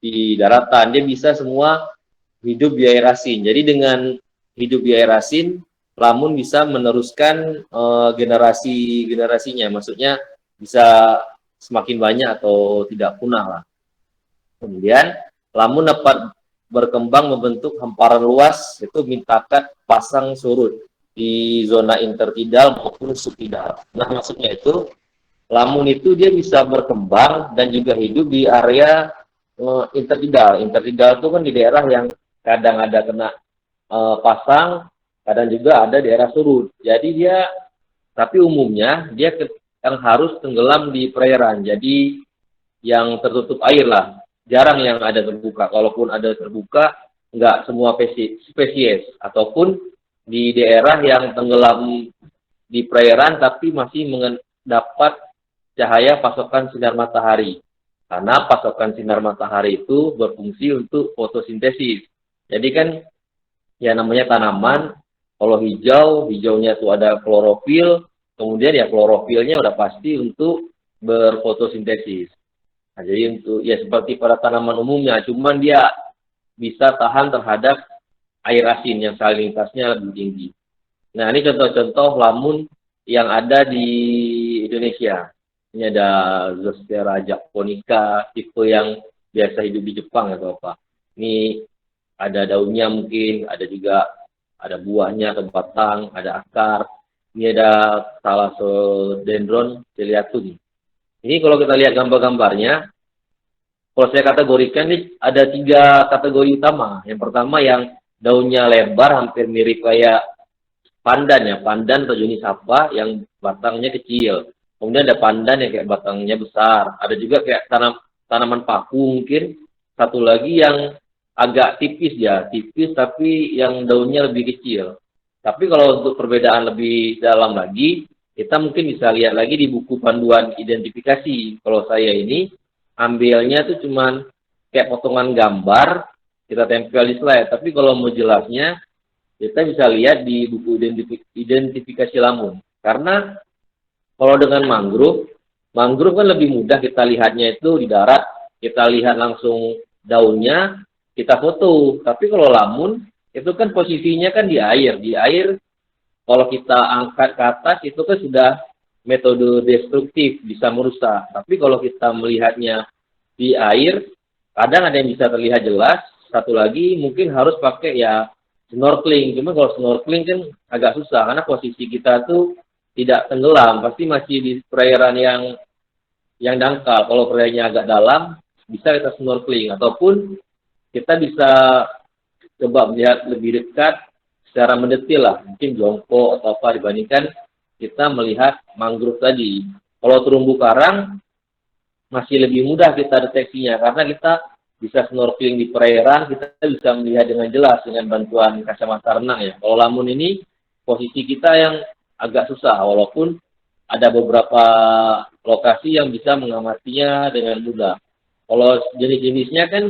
di daratan, dia bisa semua hidup di air asin. Jadi dengan hidup di air asin, lamun bisa meneruskan generasi-generasinya, maksudnya bisa semakin banyak atau tidak punah lah. Kemudian lamun dapat berkembang membentuk hamparan luas, itu mintakat pasang surut di zona intertidal maupun subtidal. Nah, maksudnya itu lamun itu dia bisa berkembang dan juga hidup di area intertidal. Intertidal itu kan di daerah yang kadang ada kena pasang, kadang juga ada daerah surut. Jadi dia, tapi umumnya dia yang harus tenggelam di perairan. Jadi yang tertutup air lah. Jarang yang ada terbuka. Kalaupun ada terbuka, nggak semua spesies. Ataupun di daerah yang tenggelam di perairan tapi masih mendapat cahaya pasokan sinar matahari. Karena pasokan sinar matahari itu berfungsi untuk fotosintesis. Jadi kan ya namanya tanaman, kalau hijau, hijaunya itu ada klorofil, kemudian ya klorofilnya udah pasti untuk berfotosintesis. Nah, jadi untuk ya seperti pada tanaman umumnya, cuman dia bisa tahan terhadap air asin yang salinitasnya lebih tinggi. Nah, ini contoh-contoh lamun yang ada di Indonesia. Ini ada Zostera japonica, tipe yang biasa hidup di Jepang atau apa. Ini ada daunnya mungkin, ada juga ada buahnya atau batang, ada akar. Ini ada Thalassodendron ciliatum. Ini kalau kita lihat gambar-gambarnya, kalau saya kategorikan ini ada 3 kategori utama. Yang pertama yang daunnya lebar, hampir mirip kayak pandan ya, pandan atau jenis apa yang batangnya kecil. Kemudian ada pandan yang kayak batangnya besar. Ada juga kayak tanaman paku mungkin. Satu lagi yang agak tipis ya, tipis tapi yang daunnya lebih kecil. Tapi kalau untuk perbedaan lebih dalam lagi, kita mungkin bisa lihat lagi di buku panduan identifikasi. Kalau saya ini ambilnya tuh cuman kayak potongan gambar, kita tempel di slide. Tapi kalau mau jelasnya, kita bisa lihat di buku identifikasi lamun. Karena kalau dengan mangrove, mangrove kan lebih mudah kita lihatnya itu di darat, kita lihat langsung daunnya, kita foto. Tapi kalau lamun, itu kan posisinya kan di air. Di air, kalau kita angkat ke atas, itu kan sudah metode destruktif, bisa merusak. Tapi kalau kita melihatnya di air, kadang ada yang bisa terlihat jelas. Satu lagi, mungkin harus pakai ya snorkeling. Cuma kalau snorkeling kan agak susah, karena posisi kita tuh tidak tenggelam. Pasti masih di perairan yang dangkal. Kalau perairannya agak dalam, bisa kita snorkeling. Ataupun kita bisa coba melihat lebih dekat secara mendetil lah, mungkin jongkok atau apa dibandingkan kita melihat mangrove tadi. Kalau terumbu karang masih lebih mudah kita deteksinya karena kita bisa snorkeling di perairan, kita bisa melihat dengan jelas dengan bantuan kacamata renang ya. Kalau lamun ini posisi kita yang agak susah, walaupun ada beberapa lokasi yang bisa mengamatinya dengan mudah. Kalau jenis-jenisnya kan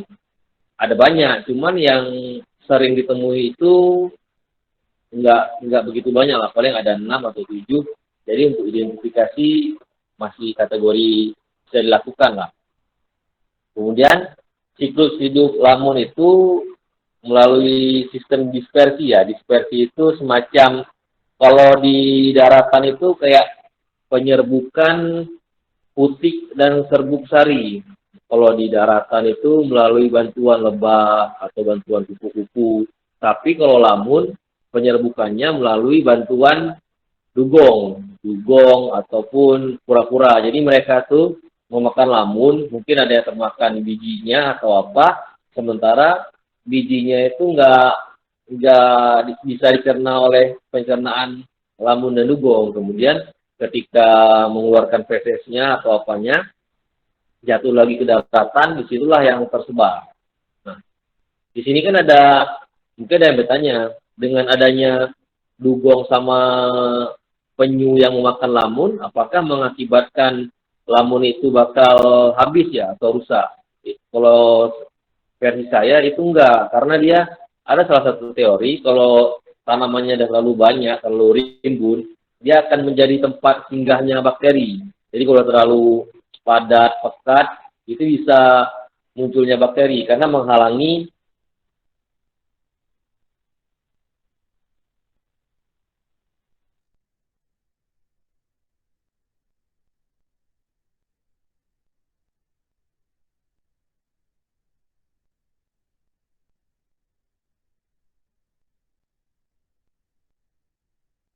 ada banyak, cuman yang sering ditemui itu nggak begitu banyak lah, paling ada 6 atau 7. Jadi untuk identifikasi masih kategori bisa dilakukan lah. Kemudian siklus hidup lamun itu melalui sistem dispersi ya. Dispersi itu semacam kalau di daratan itu kayak penyerbukan putik dan serbuk sari. Kalau di daratan itu melalui bantuan lebah atau bantuan kupu-kupu. Tapi kalau lamun penyerbukannya melalui bantuan dugong ataupun kura-kura. Jadi mereka tuh memakan lamun, mungkin ada yang termakan bijinya atau apa, sementara bijinya itu nggak bisa dicerna oleh pencernaan lamun dan dugong. Kemudian ketika mengeluarkan fesesnya atau apanya, jatuh lagi ke daratan, disitulah yang tersebar. Nah, di sini kan mungkin ada yang bertanya, dengan adanya dugong sama penyu yang memakan lamun, apakah mengakibatkan lamun itu bakal habis ya atau rusak? Kalau versi saya itu enggak, karena dia ada salah satu teori, kalau tanamannya udah terlalu banyak, terlalu rimbun, dia akan menjadi tempat singgahnya bakteri. Jadi kalau terlalu padat, pekat, itu bisa munculnya bakteri karena menghalangi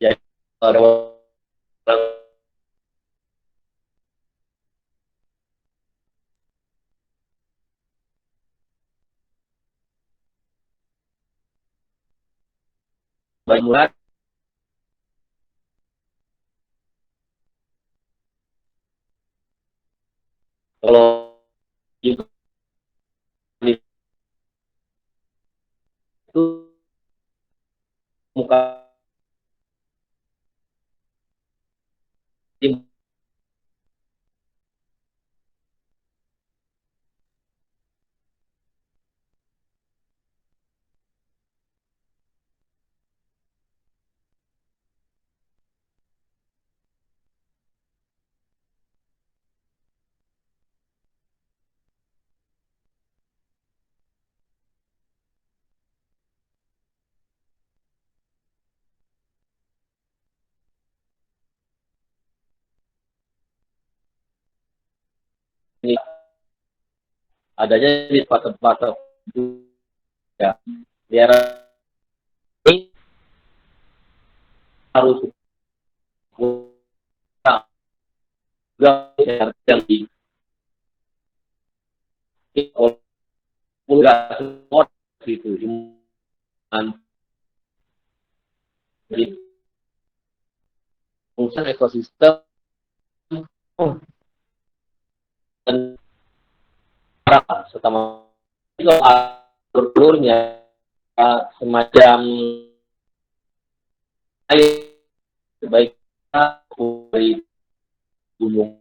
ya ada orang banyak kalau itu muka tim ini adanya di tempat-tempat ya daerah ini harus juga yang di nggak support gitu jadi fungsi ekosistem dan setama itu alur-alurnya semacam air baik dari gunung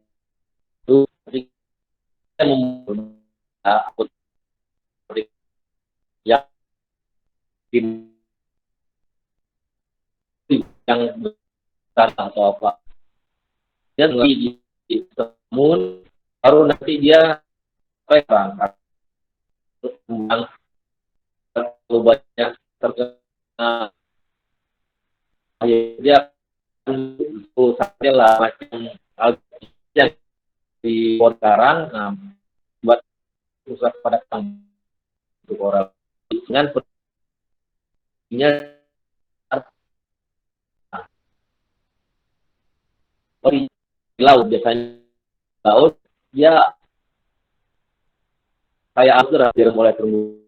itu ketika membuat yang yang besar atau apa dia di temun baru nanti dia berangkat kembang terlalu banyak terkena dia itu saja lah macam yang di sekarang buat rusak pada untuk orang dengan pentingnya di laut biasanya laut dia kayak agar dia mulai tumbuh.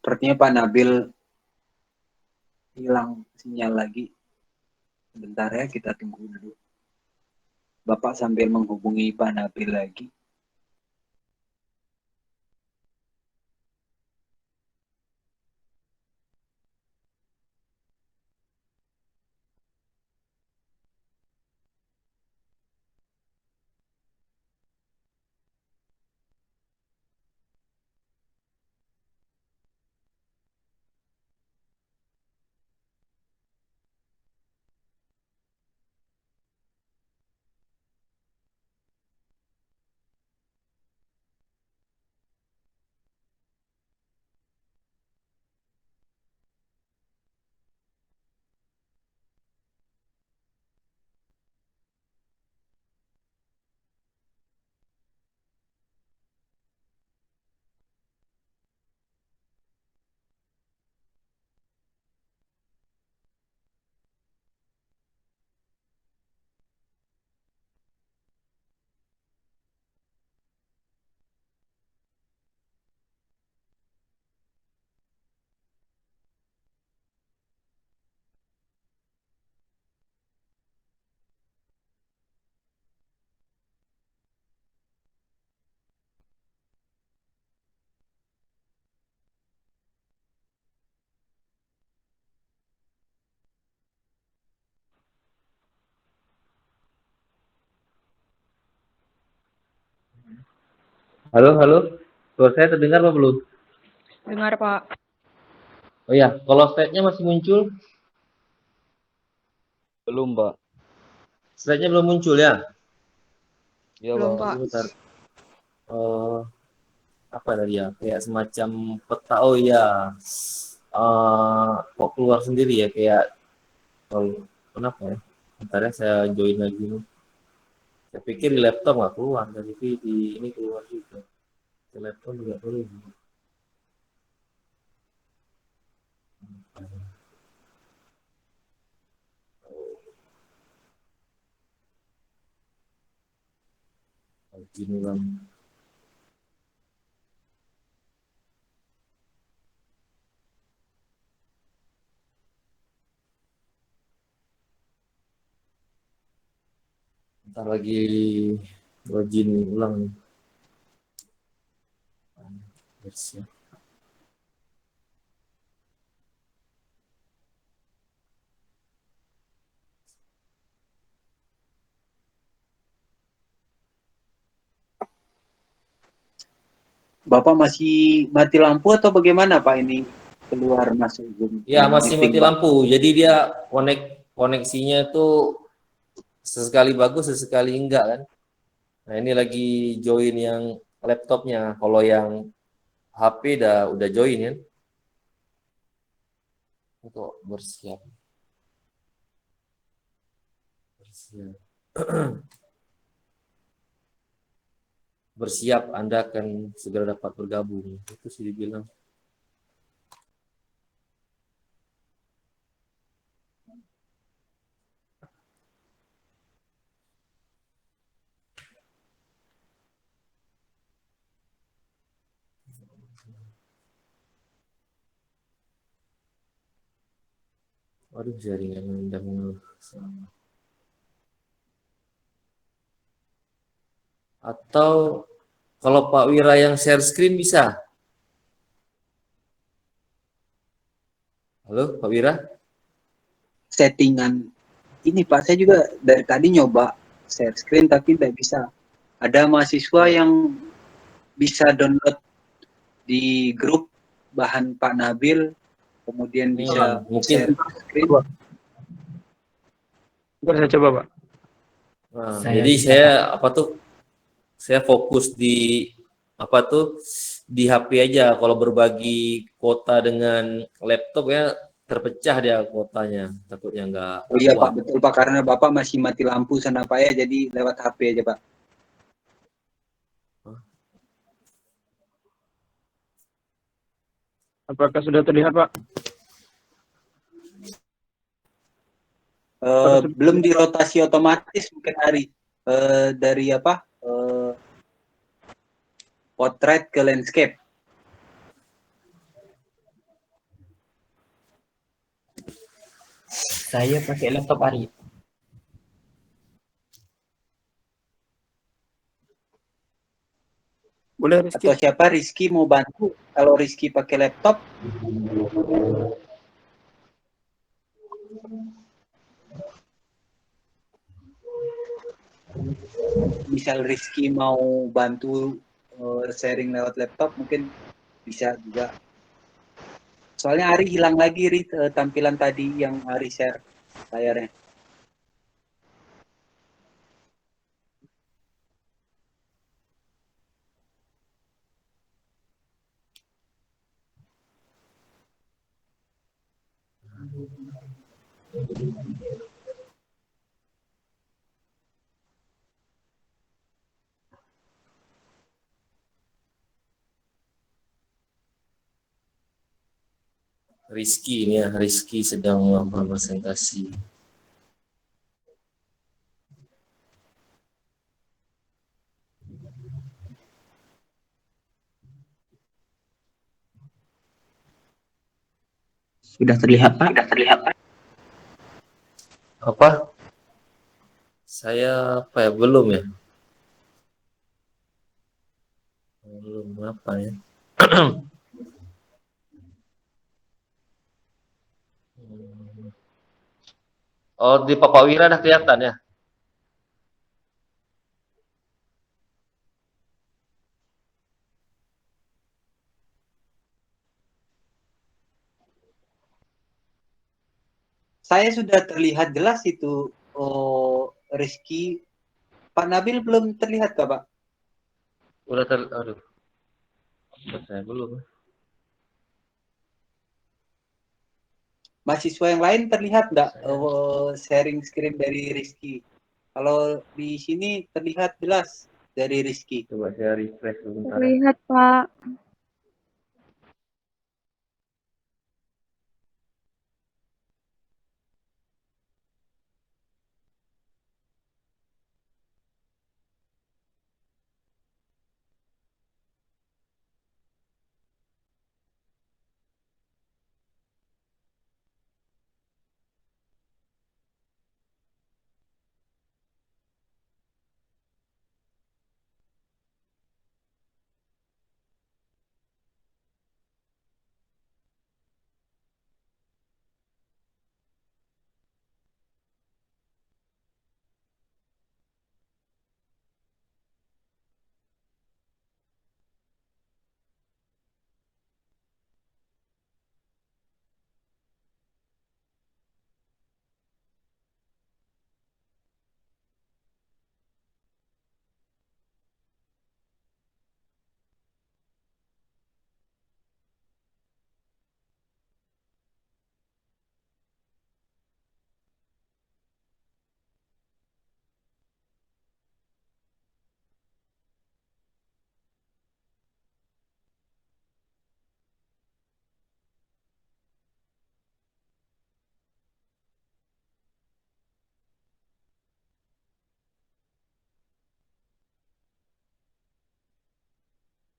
Sepertinya Pak Nabil hilang sinyal lagi. Sebentar ya, kita tunggu dulu. Bapak sambil menghubungi Pak Nabil lagi. Halo, halo. Suara saya terdengar apa belum? Dengar, Pak. Oh ya, kalau slide-nya masih muncul, Belum, Pak. slide-nya belum muncul ya? Iya, Belum, Pak. Pak. Sebentar. Eh, apa tadi ya? Kayak semacam peta. Oh ya. Kok keluar sendiri ya? Kayak, oh, kenapa ya? Bentar ya, saya join lagi nih. Saya pikir di laptop nggak keluar, tapi di ini keluar juga. Di laptop juga keluar. Gini bang. Ntar lagi login ulang nih. Bersih. Bapak masih mati lampu atau bagaimana Pak ini keluar masuk Zoom Ya masih mati meeting Pak? lampu. Jadi dia koneksinya tuh sesekali bagus, sesekali enggak kan. Nah ini lagi join yang laptopnya. Kalau yang HP udah join kan. Untuk bersiap. Bersiap. Bersiap, Anda akan segera dapat bergabung. Itu sih dibilang. Waduh, jaringan udah mengeluh. Atau kalau Pak Wira yang share screen bisa? Halo, Pak Wira? Settingan ini Pak, saya juga dari tadi nyoba share screen tapi tidak bisa. Ada mahasiswa yang bisa download di grup bahan Pak Nabil, kemudian bisa mungkin share screen. Ntar saya coba, Pak. Nah, jadi saya saya fokus di di HP aja. Kalau berbagi kuota dengan laptop ya terpecah dia kuotanya, takutnya nggak Oh iya kuat. Pak, betul Pak, karena Bapak masih mati lampu sana Pak ya, jadi lewat HP aja Pak. Apakah sudah terlihat, Pak? Belum dirotasi otomatis mungkin Ari. Dari portrait ke landscape. Saya pakai laptop Ari. Boleh, Rizky? Atau siapa Rizky mau bantu? Kalau Rizky pakai laptop, misal Rizky mau bantu sharing lewat laptop, mungkin bisa juga. Soalnya Ari hilang lagi tampilan tadi yang Ari share layarnya. Rizky ini ya, Rizky sedang melakukan presentasi. Sudah terlihat, Pak? Apa? Saya apa ya? Belum ya? Belum apa ya? Oh, di Papa Wira udah kelihatan ya? Saya sudah terlihat jelas itu, oh, Rizky. Pak Nabil belum terlihat kah, Pak? Aduh, saya belum. Mahasiswa yang lain terlihat nggak Saya- sharing screen dari Rizky? Kalau di sini terlihat jelas dari Rizky. Coba saya refresh sebentar. Terlihat, Pak.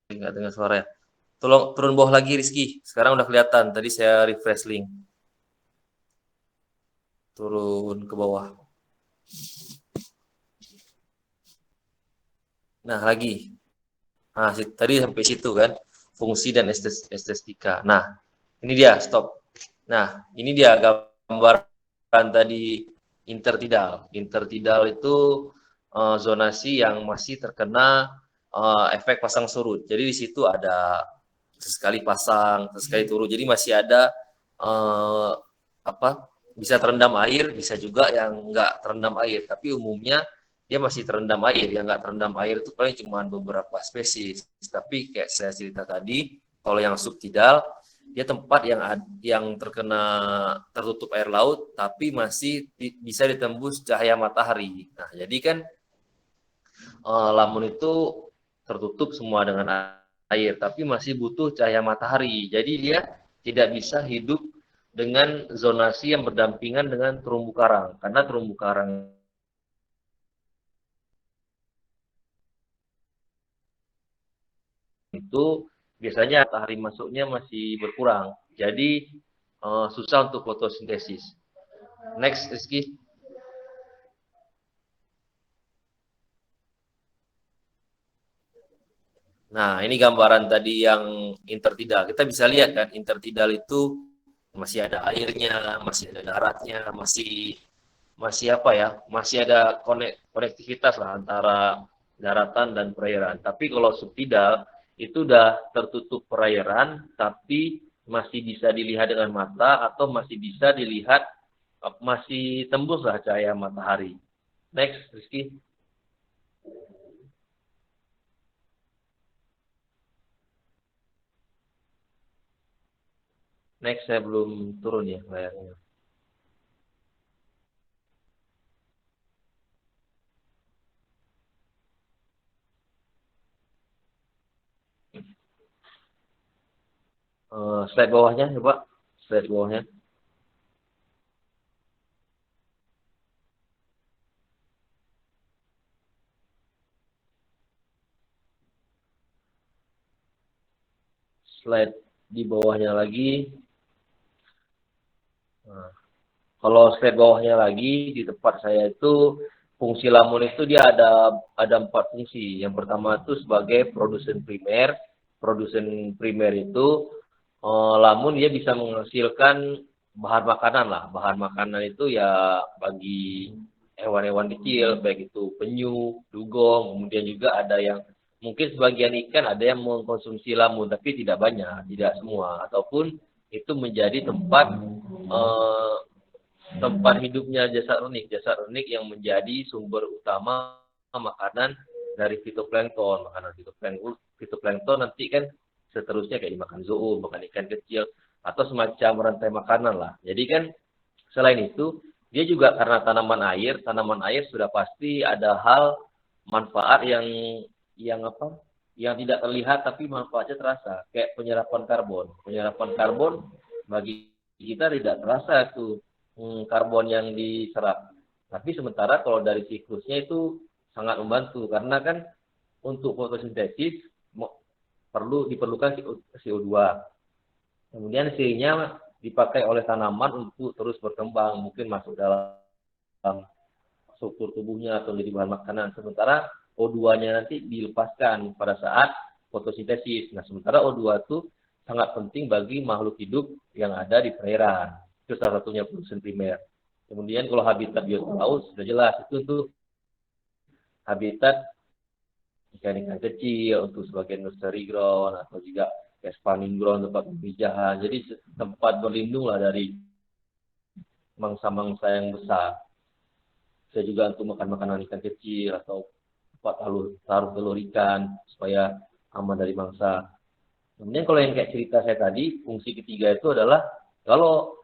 Nggak dengar suara ya. Tolong turun bawah lagi Rizky. Sekarang udah kelihatan. Tadi saya refresh link. Turun ke bawah. Nah, lagi. Nah, tadi sampai situ kan. Fungsi dan estetika. Nah, ini dia, stop. Nah, ini dia gambaran tadi intertidal. Intertidal itu zonasi yang masih terkena efek pasang surut. Jadi di situ ada sesekali pasang, sesekali turun. Jadi masih ada apa? Bisa terendam air, bisa juga yang enggak terendam air. Tapi umumnya dia masih terendam air. Yang enggak terendam air itu paling cuma beberapa spesies. Tapi kayak saya cerita tadi, kalau yang subtidal dia tempat yang terkena tertutup air laut tapi masih bisa ditembus cahaya matahari. Nah, jadi kan lamun itu tertutup semua dengan air tapi masih butuh cahaya matahari. Jadi dia tidak bisa hidup dengan zonasi yang berdampingan dengan terumbu karang karena terumbu karang itu biasanya matahari masuknya masih berkurang. Jadi susah untuk fotosintesis. Next, Rizky. Nah, ini gambaran tadi yang intertidal. Kita bisa lihat kan, intertidal itu masih ada airnya, masih ada daratnya, masih apa ya? Masih ada konektivitas lah antara daratan dan perairan. Tapi kalau subtidal itu udah tertutup perairan, tapi masih bisa dilihat dengan mata atau masih bisa dilihat masih tembus lah cahaya matahari. Next, Rizky. Next, saya belum turun ya layarnya. Slide bawahnya coba, slide bawahnya. Slide di bawahnya lagi. Nah, kalau slide bawahnya lagi di tempat saya itu fungsi lamun itu dia ada 4 fungsi. Yang pertama itu sebagai produsen primer. Produsen primer itu lamun dia bisa menghasilkan bahan makanan lah. Bahan makanan itu ya bagi hewan-hewan kecil, baik itu penyu, dugong, kemudian juga ada yang mungkin sebagian ikan ada yang mengkonsumsi lamun, tapi tidak banyak, tidak semua. Ataupun itu menjadi tempat tempat hidupnya jasad renik yang menjadi sumber utama makanan dari fitoplankton. Makanan fitoplankton nanti kan seterusnya kayak dimakan zoom, makan ikan kecil, atau semacam rantai makanan lah. Jadi kan selain itu, dia juga karena tanaman air sudah pasti ada hal manfaat yang tidak terlihat tapi manfaatnya terasa, kayak penyerapan karbon. Penyerapan karbon bagi kita tidak terasa itu karbon yang diserap. Tapi sementara kalau dari siklusnya itu sangat membantu karena kan untuk fotosintesis diperlukan CO2. Kemudian C-nya dipakai oleh tanaman untuk terus berkembang, mungkin masuk dalam struktur tubuhnya atau menjadi bahan makanan. Sementara O2-nya nanti dilepaskan pada saat fotosintesis. Nah, sementara O2 itu sangat penting bagi makhluk hidup yang ada di perairan. Itu salah satunya produsen primer. Kemudian kalau habitat biota laut sudah jelas, itu tuh habitat ikan-ikan kecil untuk sebagian nursery ground atau juga spawning ground, tempat pemijahan. Jadi tempat berlindung lah dari mangsa-mangsa yang besar. Bisa juga untuk makan makanan ikan kecil atau tempat taruh telur ikan supaya aman dari mangsa. Kemudian kalau yang kayak cerita saya tadi, fungsi ketiga itu adalah kalau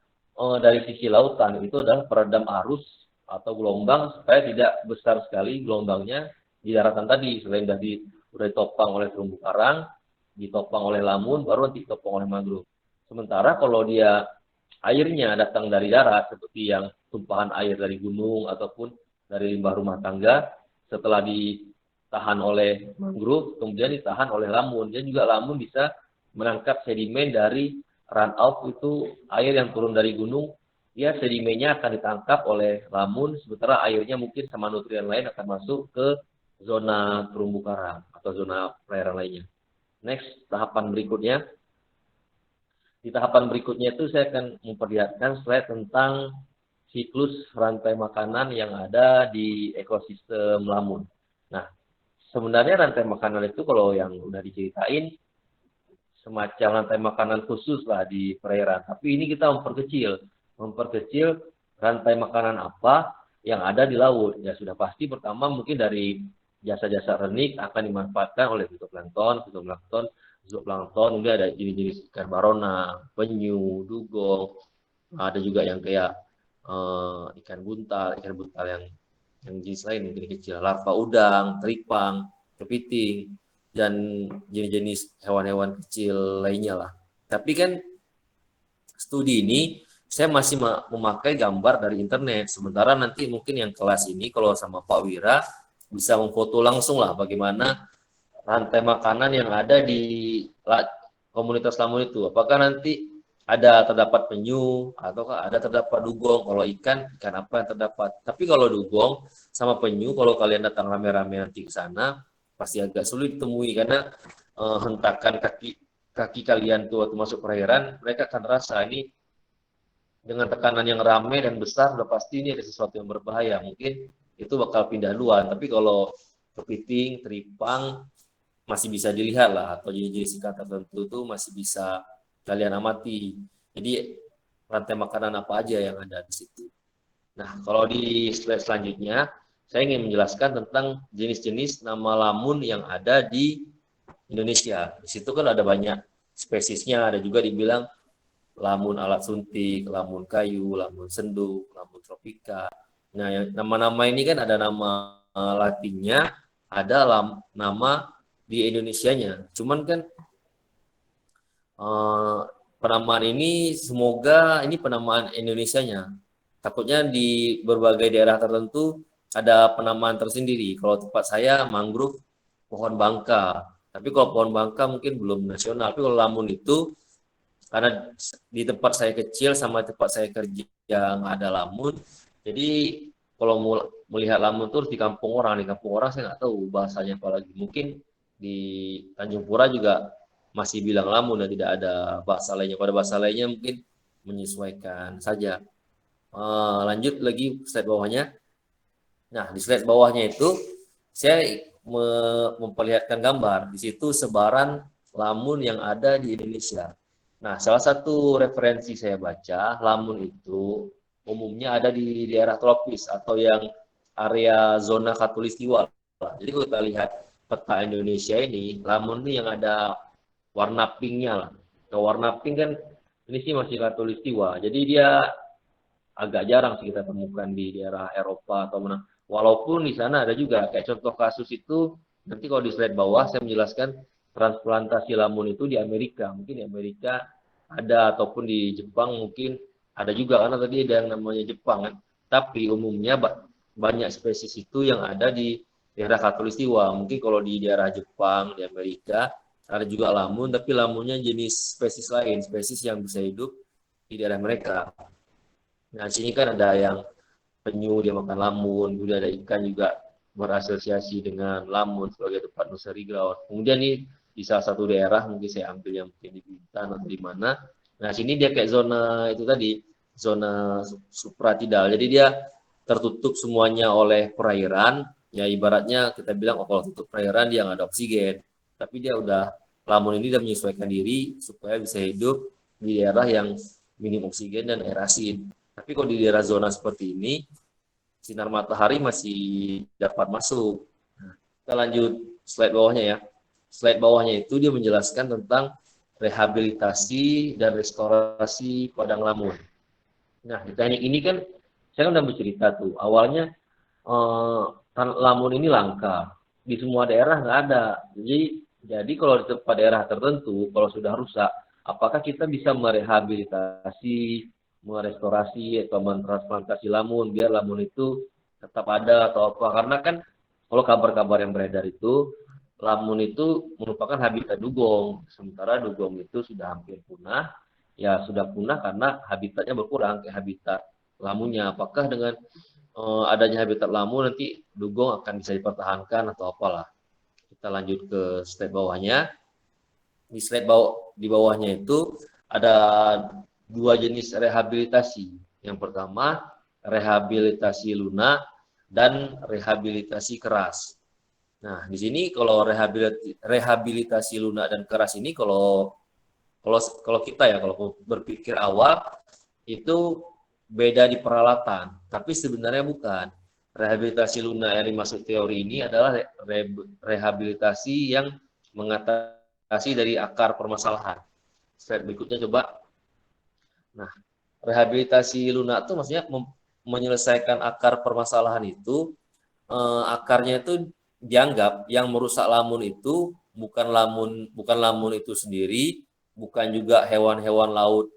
dari sisi lautan itu adalah peredam arus atau gelombang supaya tidak besar sekali gelombangnya di daratan tadi. Selain sudah ditopang oleh terumbu karang, ditopang oleh lamun, baru nanti ditopang oleh mangrove. Sementara kalau dia airnya datang dari darat, seperti yang tumpahan air dari gunung ataupun dari limbah rumah tangga, setelah ditahan oleh mangrove, kemudian ditahan oleh lamun. Dan juga lamun bisa menangkap sedimen dari run out, itu air yang turun dari gunung, dia sedimennya akan ditangkap oleh lamun, sementara airnya mungkin sama nutrien lain akan masuk ke zona terumbu karang atau zona perairan lainnya. Next, tahapan berikutnya. Di tahapan berikutnya itu saya akan memperlihatkan slide tentang siklus rantai makanan yang ada di ekosistem lamun. Nah, sebenarnya rantai makanan itu kalau yang udah diceritain semacam rantai makanan khusus lah di perairan. Tapi ini kita memperkecil rantai makanan apa yang ada di laut. Ya sudah pasti pertama mungkin dari jasa-jasa renik akan dimanfaatkan oleh fitoplankton, zooplankton, kemudian ada jenis-jenis ikan barona, penyu, dugong, ada juga yang kayak ikan buntal yang jenis lain mungkin kecil, larva udang, teripang, kepiting, dan jenis-jenis hewan-hewan kecil lainnya lah. Tapi kan studi ini saya masih memakai gambar dari internet, sementara nanti mungkin yang kelas ini kalau sama Pak Wira bisa memfoto langsung lah bagaimana rantai makanan yang ada di komunitas lamun itu. Apakah nanti terdapat penyu ataukah terdapat dugong? Kalau ikan apa yang terdapat? Tapi kalau dugong sama penyu, kalau kalian datang rame-rame nanti ke sana, pasti agak sulit ditemui karena hentakan kaki kalian tuh waktu masuk perairan, mereka akan rasa ini dengan tekanan yang ramai dan besar, udah pasti ini ada sesuatu yang berbahaya. Mungkin itu bakal pindah duluan. Tapi kalau kepiting, teripang masih bisa dilihat lah, atau jenis-jenis ikan tertentu itu masih bisa kalian amati. Jadi rantai makanan apa aja yang ada di situ. Nah, kalau di slide selanjutnya saya ingin menjelaskan tentang jenis-jenis nama lamun yang ada di Indonesia. Di situ kan ada banyak spesiesnya, ada juga dibilang lamun alat suntik, lamun kayu, lamun sendu, lamun tropika. Nah, yang nama-nama ini kan ada nama latinnya, ada nama di Indonesianya. Cuman kan penamaan ini semoga ini penamaan Indonesianya. Takutnya di berbagai daerah tertentu ada penamaan tersendiri. Kalau tempat saya mangrove, pohon bangka. Tapi kalau pohon bangka mungkin belum nasional. Tapi kalau lamun itu, karena di tempat saya kecil sama tempat saya kerja nggak ada lamun, jadi kalau melihat lamun itu di kampung orang. Di kampung orang saya nggak tahu bahasanya apa lagi. Mungkin di Tanjung Pura juga masih bilang lamun dan tidak ada bahasa lainnya. Pada bahasa lainnya mungkin menyesuaikan saja. Lanjut lagi slide bawahnya. Nah, di slide bawahnya itu saya memperlihatkan gambar. Di situ sebaran lamun yang ada di Indonesia. Nah, salah satu referensi saya baca, lamun itu umumnya ada di daerah tropis atau yang area zona khatulistiwa. Jadi kalau kita lihat peta Indonesia ini, Lamun ini yang ada warna pinknya lah. Nah, warna pink kan ini sih masih khatulistiwa. Jadi dia agak jarang sih kita temukan di daerah Eropa atau mana. Walaupun di sana ada juga kayak contoh kasus itu, nanti kalau di slide bawah saya menjelaskan transplantasi lamun itu di Amerika. Mungkin di Amerika ada ataupun di Jepang mungkin ada juga karena tadi ada yang namanya Jepang kan. Tapi umumnya banyak spesies itu yang ada di daerah khatulistiwa. Mungkin kalau di daerah Jepang, di Amerika ada juga lamun, tapi lamunnya jenis spesies lain, spesies yang bisa hidup di daerah mereka. Nah, sini kan ada yang penyu, dia makan lamun, kemudian ada ikan juga berasosiasi dengan lamun sebagai tempat nursery ground. Kemudian nih di salah satu daerah, mungkin saya ambil yang mungkin di Bintan atau di mana. Nah, sini dia kayak zona itu tadi, zona supratidal. Jadi dia tertutup semuanya oleh perairan. Ya ibaratnya kita bilang, oh kalau tutup perairan dia nggak ada oksigen. Tapi dia udah, lamun ini udah menyesuaikan diri supaya bisa hidup di daerah yang minim oksigen dan air asin. Tapi kalau di daerah zona seperti ini, sinar matahari masih dapat masuk. Nah, kita lanjut slide bawahnya ya. Slide bawahnya itu dia menjelaskan tentang rehabilitasi dan restorasi padang lamun. Nah, di teknik ini kan saya udah bercerita tuh. Awalnya lamun ini langka. Di semua daerah nggak ada. Jadi kalau di tempat daerah tertentu, kalau sudah rusak, apakah kita bisa merehabilitasi, merestorasi atau mentransplantasi lamun biar lamun itu tetap ada atau apa? Karena kan kalau kabar-kabar yang beredar itu lamun itu merupakan habitat dugong, sementara dugong itu sudah hampir punah. Ya sudah punah karena habitatnya berkurang ke habitat lamunnya. Apakah dengan adanya habitat lamun nanti dugong akan bisa dipertahankan atau apalah? Kita lanjut ke slide bawahnya. Di slide di bawahnya itu ada dua jenis rehabilitasi. Yang pertama, rehabilitasi lunak dan rehabilitasi keras. Nah, di sini kalau rehabilitasi lunak dan keras ini kalau kita ya, kalau berpikir awal itu beda di peralatan, tapi sebenarnya bukan. Rehabilitasi lunak yang dimaksud teori ini adalah rehabilitasi yang mengatasi dari akar permasalahan. Slide berikutnya coba. Nah, rehabilitasi lunak itu maksudnya menyelesaikan akar permasalahan itu, akarnya itu dianggap yang merusak lamun itu bukan lamun itu sendiri, bukan juga hewan-hewan laut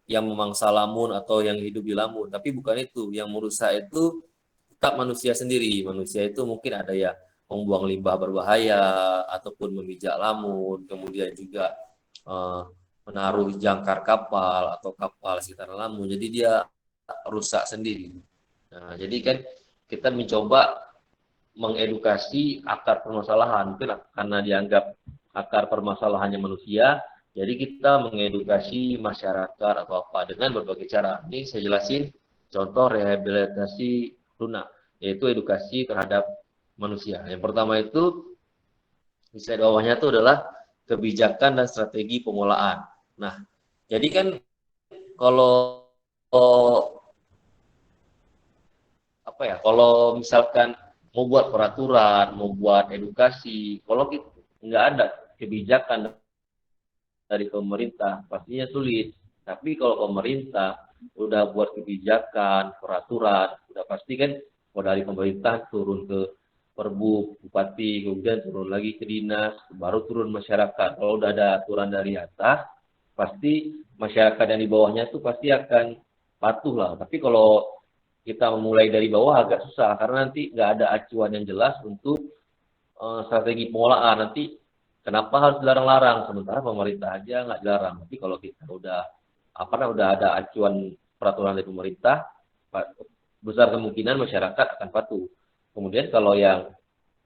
yang memangsa lamun atau yang hidup di lamun, tapi bukan itu. Yang merusak itu tetap manusia sendiri. Manusia itu mungkin ada ya membuang limbah berbahaya ataupun memijak lamun, kemudian juga menaruh jangkar kapal atau kapal sekitar lamun. Jadi dia rusak sendiri. Nah, jadi kan kita mencoba mengedukasi akar permasalahan, mungkin karena dianggap akar permasalahannya manusia, jadi kita mengedukasi masyarakat atau apa dengan berbagai cara. Ini saya jelasin contoh rehabilitasi lunak, yaitu edukasi terhadap manusia. Yang pertama itu di slide bawahnya itu adalah kebijakan dan strategi pengolahan. Nah, jadi kan kalau kalau misalkan mau buat peraturan, mau buat edukasi, kalau nggak ada kebijakan dari pemerintah, pastinya sulit. Tapi kalau pemerintah udah buat kebijakan, peraturan, udah pasti kan kalau dari pemerintah turun ke Perbu, Bupati, kemudian turun lagi ke dinas, baru turun masyarakat. Kalau udah ada aturan dari atas, pasti masyarakat yang di bawahnya itu pasti akan patuh lah. Tapi kalau kita memulai dari bawah agak susah, karena nanti nggak ada acuan yang jelas untuk strategi pengolahan. Nanti kenapa harus dilarang-larang, sementara pemerintah aja nggak dilarang. Tapi kalau kita udah ada acuan peraturan dari pemerintah, besar kemungkinan masyarakat akan patuh. Kemudian kalau yang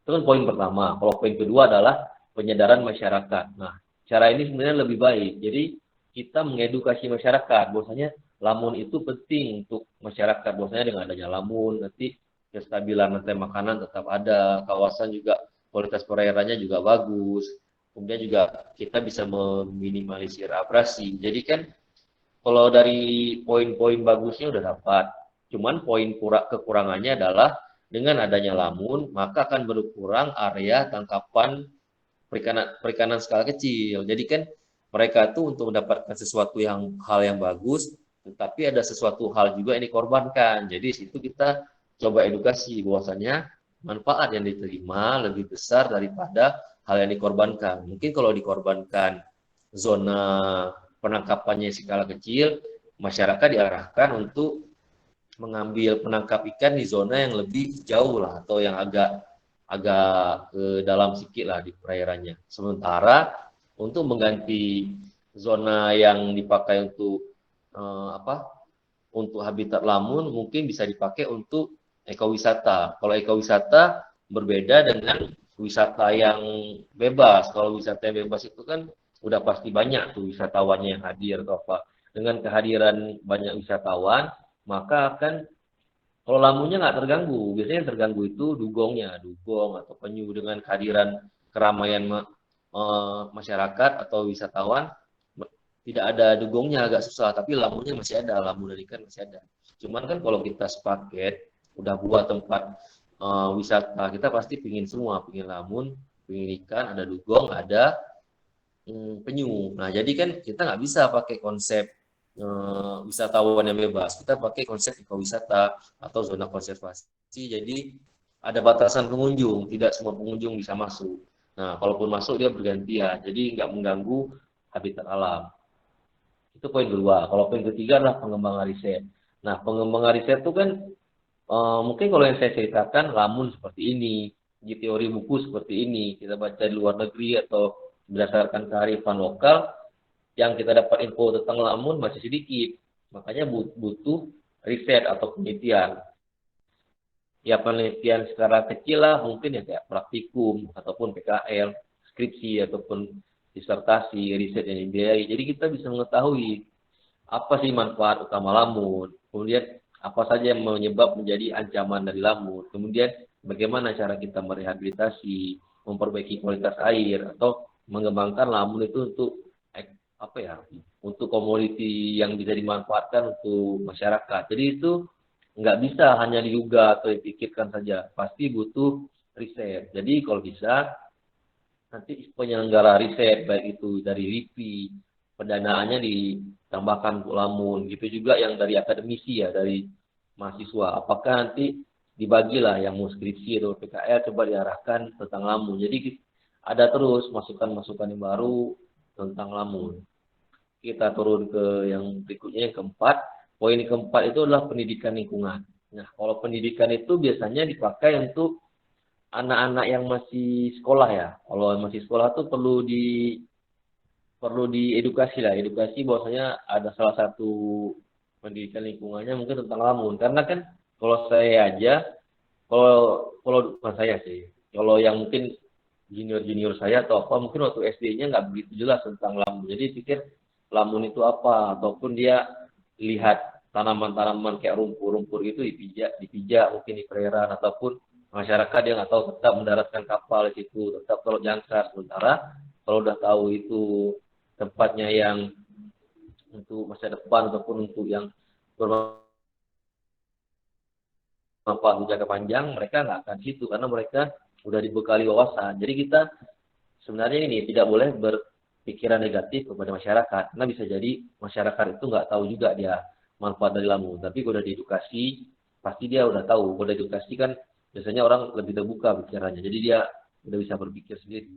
itu kan poin pertama. Kalau poin kedua adalah penyadaran masyarakat. Nah, cara ini sebenarnya lebih baik. Jadi kita mengedukasi masyarakat, bahwasanya lamun itu penting untuk masyarakat. Bahwasanya dengan adanya lamun, nanti kestabilan rantai makanan tetap ada, kawasan juga kualitas perairannya juga bagus. Kemudian juga kita bisa meminimalisir abrasi. Jadi kan kalau dari poin-poin bagusnya udah dapat. Cuman poin kekurangannya adalah dengan adanya lamun, maka akan berkurang area tangkapan perikanan skala kecil. Jadi kan mereka tuh untuk mendapatkan sesuatu hal yang bagus, tetapi ada sesuatu hal juga yang dikorbankan. Jadi situ kita coba edukasi bahwasanya manfaat yang diterima lebih besar daripada hal yang dikorbankan. Mungkin kalau dikorbankan zona penangkapannya skala kecil, masyarakat diarahkan untuk mengambil penangkap ikan di zona yang lebih jauh lah atau yang agak ke dalam sedikit lah di perairannya. Sementara untuk mengganti zona yang dipakai untuk untuk habitat lamun mungkin bisa dipakai untuk ekowisata. Kalau ekowisata berbeda dengan wisata yang bebas. Kalau wisata yang bebas itu kan udah pasti banyak tuh wisatawannya yang hadir atau apa. Dengan kehadiran banyak wisatawan, maka akan kalau lamunnya nggak terganggu. Biasanya yang terganggu itu dugong atau penyu dengan kehadiran keramaian masyarakat atau wisatawan. Tidak ada dugongnya agak susah, tapi lamunnya masih ada, lamun dan ikan masih ada. Cuman kan kalau kita sepaket, udah buat tempat wisata, kita pasti pingin semua, pingin lamun, pingin ikan, ada dugong, ada penyu. Nah, jadi kan kita nggak bisa pakai konsep wisatawan yang bebas. Kita pakai konsep ekowisata atau zona konservasi. Jadi ada batasan pengunjung, tidak semua pengunjung bisa masuk. Nah, kalaupun masuk dia bergantian, jadi nggak mengganggu habitat alam. Itu poin kedua. Kalau poin ketiga adalah pengembangan riset. Nah, pengembangan riset itu kan mungkin kalau yang saya ceritakan lamun seperti ini, di teori buku seperti ini, kita baca di luar negeri atau berdasarkan kearifan lokal, yang kita dapat info tentang lamun masih sedikit. Makanya butuh riset atau penelitian. Ya penelitian secara kecil lah, mungkin ya kayak praktikum ataupun PKL, skripsi ataupun disertasi, riset yang dibiayai. Jadi kita bisa mengetahui apa sih manfaat utama lamun, kemudian apa saja yang menyebab menjadi ancaman dari lamun, kemudian bagaimana cara kita merehabilitasi, memperbaiki kualitas air, atau mengembangkan lamun itu untuk untuk komoditi yang bisa dimanfaatkan untuk masyarakat. Jadi itu nggak bisa hanya diduga atau dipikirkan saja, pasti butuh riset. Jadi kalau bisa nanti penyelenggara riset baik itu dari RIPI, pendanaannya ditambahkan untuk lamun, gitu juga yang dari akademisi ya, dari mahasiswa. Apakah nanti dibagilah yang mau skripsi atau PKL coba diarahkan tentang lamun. Jadi ada terus masukan-masukan yang baru tentang lamun. Kita turun ke yang berikutnya, yang keempat. Poin keempat itu adalah pendidikan lingkungan. Nah, kalau pendidikan itu biasanya dipakai untuk anak-anak yang masih sekolah ya. Kalau masih sekolah tuh perlu diedukasi lah. Edukasi bahwasanya ada salah satu pendidikan lingkungannya mungkin tentang lamun. Karena kan kalau saya aja, kalau bukan saya sih, kalau yang mungkin junior saya atau apa, mungkin waktu SD-nya nggak begitu jelas tentang lamun. Jadi pikir lamun itu apa, ataupun dia lihat tanaman-tanaman kayak rumpur-rumpur gitu dipijak mungkin di perairan, ataupun masyarakat dia nggak tahu, tetap mendaratkan kapal di situ, tetap kalau jangkar. Sementara kalau udah tahu itu tempatnya yang untuk masa depan ataupun untuk yang bermanfaat untuk jangka panjang, mereka nggak akan situ karena mereka udah dibekali wawasan. Jadi kita sebenarnya ini tidak boleh berpikiran negatif kepada masyarakat, karena bisa jadi masyarakat itu nggak tahu juga dia manfaat dari lamun. Tapi kalau udah diedukasi, pasti dia udah tahu. Kalau udah diedukasi kan biasanya orang lebih terbuka pikirannya, jadi dia udah bisa berpikir sendiri.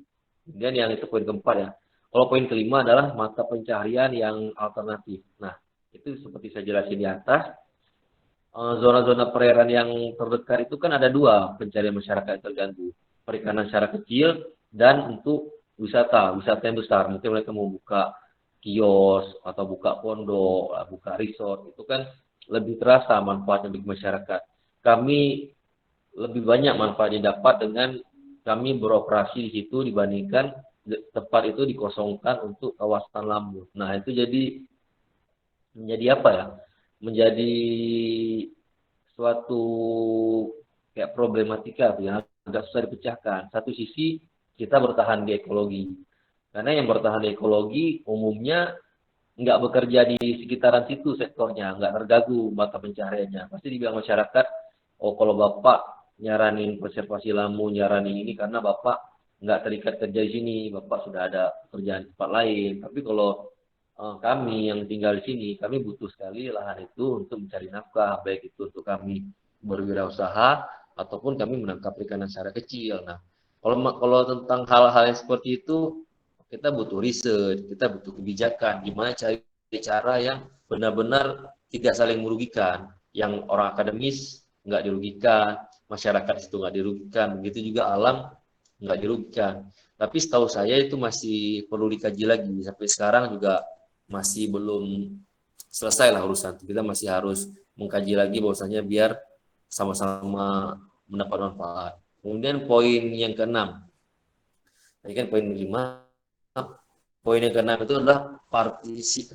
Kemudian yang itu poin keempat ya. Kalau poin kelima adalah mata pencaharian yang alternatif. Nah, itu seperti saya jelasin di atas, zona-zona perairan yang terdekat itu kan ada dua pencarian masyarakat yang terganggu. Perikanan secara kecil dan untuk wisata yang besar. Mungkin mereka mau buka kios atau buka pondok, buka resort. Itu kan lebih terasa manfaatnya bagi masyarakat. Kami lebih banyak manfaat yang dapat dengan kami beroperasi di situ dibandingkan tempat itu dikosongkan untuk kawasan lamun. Nah, itu menjadi apa ya? Menjadi suatu kayak problematika yang agak susah dipecahkan. Satu sisi kita bertahan di ekologi. Karena yang bertahan di ekologi umumnya nggak bekerja di sekitaran situ sektornya, nggak terganggu mata pencahariannya. Pasti dibilang masyarakat, oh kalau Bapak nyaranin konservasi lamun, nyaranin ini karena Bapak nggak terikat kerja di sini, Bapak sudah ada pekerjaan di tempat lain. Tapi kalau kami yang tinggal di sini, kami butuh sekali lahan itu untuk mencari nafkah, baik itu untuk kami berwirausaha ataupun kami menangkap ikan secara kecil. Nah, kalau tentang hal-hal yang seperti itu, kita butuh riset, kita butuh kebijakan, gimana cari cara yang benar-benar tidak saling merugikan, yang orang akademis nggak dirugikan, masyarakat itu nggak dirugikan, begitu juga alam nggak dirugikan. Tapi setahu saya itu masih perlu dikaji lagi, sampai sekarang juga masih belum selesai lah urusan. Kita masih harus mengkaji lagi bahwasanya biar sama-sama mendapat manfaat. Kemudian poin yang keenam, tadi kan poin 5, poin yang keenam itu adalah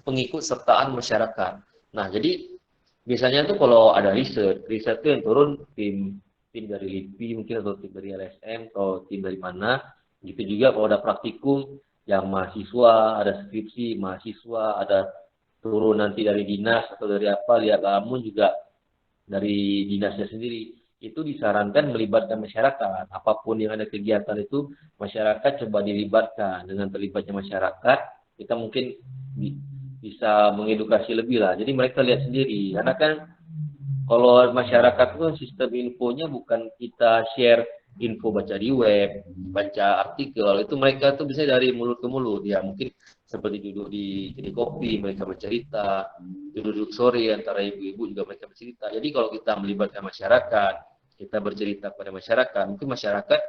pengikut sertaan masyarakat. Nah, jadi biasanya tuh kalau ada riset itu yang turun tim dari LIPI mungkin atau tim dari LSM atau tim dari mana. Gitu juga kalau ada praktikum yang mahasiswa, ada skripsi mahasiswa, ada turun nanti dari dinas atau dari apa, lihat lamun juga dari dinasnya sendiri. Itu disarankan melibatkan masyarakat. Apapun yang ada kegiatan itu, masyarakat coba dilibatkan. Dengan terlibatnya masyarakat, kita mungkin bisa mengedukasi lebih lah. Jadi mereka lihat sendiri. Karena kan kalau masyarakat itu sistem infonya bukan kita share info baca di web, baca artikel, itu mereka tuh bisa dari mulut ke mulut. Ya mungkin seperti duduk di kopi, mereka bercerita, duduk sore antara ibu-ibu juga mereka bercerita. Jadi kalau kita melibatkan masyarakat, kita bercerita kepada masyarakat, mungkin masyarakat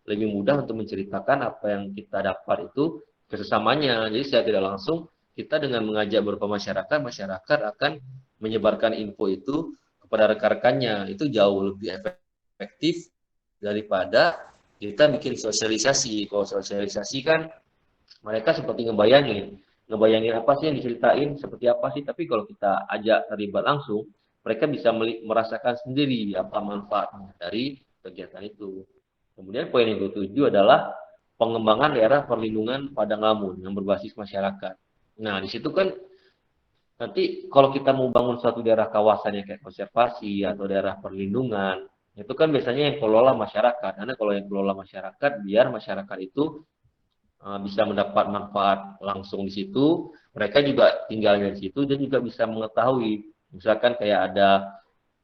lebih mudah untuk menceritakan apa yang kita dapat itu ke sesamanya. Jadi secara tidak langsung, kita dengan mengajak beberapa masyarakat, masyarakat akan menyebarkan info itu kepada rekan-rekannya. Itu jauh lebih efektif daripada kita bikin sosialisasi. Kalau sosialisasi kan mereka seperti ngebayangin apa sih yang diceritain, seperti apa sih. Tapi kalau kita ajak terlibat langsung, mereka bisa merasakan sendiri apa manfaatnya dari kegiatan itu. Kemudian poin yang ketujuh adalah pengembangan daerah perlindungan padang lamun yang berbasis masyarakat. Nah, di situ kan nanti kalau kita mau bangun suatu daerah kawasan yang kayak konservasi atau daerah perlindungan, itu kan biasanya yang kelola masyarakat. Karena kalau yang kelola masyarakat, biar masyarakat itu bisa mendapat manfaat langsung di situ, mereka juga tinggalnya di situ dan juga bisa mengetahui, misalkan kayak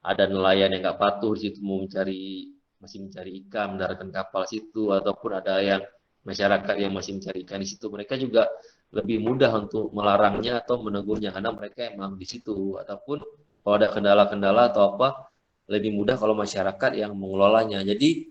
ada nelayan yang nggak patuh di situ mau masih mencari ikan, mendaratkan kapal situ, ataupun ada yang masyarakat yang masih mencari ikan di situ, mereka juga lebih mudah untuk melarangnya atau menegurnya karena mereka emang di situ. Ataupun kalau ada kendala-kendala atau apa, lebih mudah kalau masyarakat yang mengelolanya. Jadi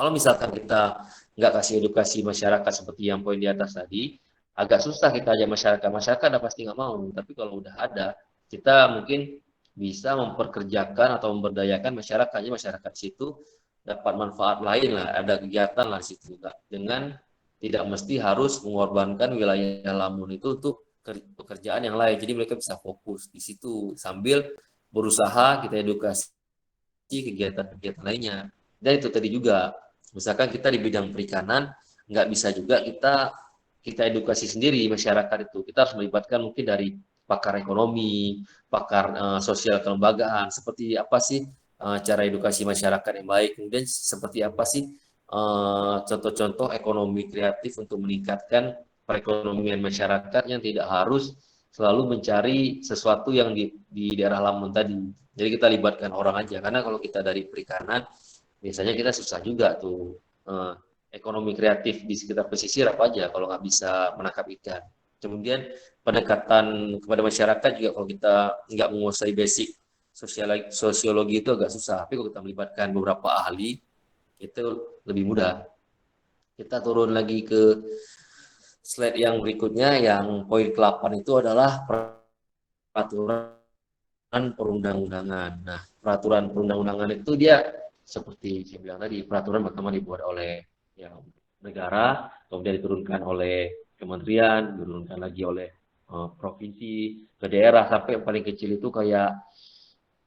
kalau misalkan kita nggak kasih edukasi masyarakat seperti yang poin di atas tadi, agak susah kita ajak masyarakat udah pasti nggak mau. Tapi kalau udah ada, kita mungkin bisa memperkerjakan atau memberdayakan masyarakatnya, masyarakat situ dapat manfaat lain lah, ada kegiatan lah di situ dengan tidak mesti harus mengorbankan wilayah Lamun itu untuk pekerjaan yang lain. Jadi mereka bisa fokus di situ sambil berusaha kita edukasi kegiatan-kegiatan lainnya. Dan itu tadi juga, misalkan kita di bidang perikanan, nggak bisa juga kita edukasi sendiri masyarakat itu. Kita harus melibatkan mungkin dari pakar ekonomi, pakar sosial kelembagaan, seperti apa sih cara edukasi masyarakat yang baik, kemudian seperti apa sih contoh-contoh ekonomi kreatif untuk meningkatkan perekonomian masyarakat yang tidak harus selalu mencari sesuatu yang di daerah Lamun tadi. Jadi kita libatkan orang aja, karena kalau kita dari perikanan, biasanya kita susah juga tuh ekonomi kreatif di sekitar pesisir apa aja kalau nggak bisa menangkap ikan. Kemudian pendekatan kepada masyarakat juga kalau kita nggak menguasai basic sosiologi itu agak susah. Tapi kalau kita melibatkan beberapa ahli, itu lebih mudah. Kita turun lagi ke slide yang berikutnya, yang poin ke-8 itu adalah peraturan perundang-undangan. Nah, peraturan perundang-undangan itu dia seperti saya bilang tadi, peraturan pertama dibuat oleh negara, kemudian diturunkan oleh kementerian, diturunkan lagi oleh provinsi, ke daerah, sampai yang paling kecil itu kayak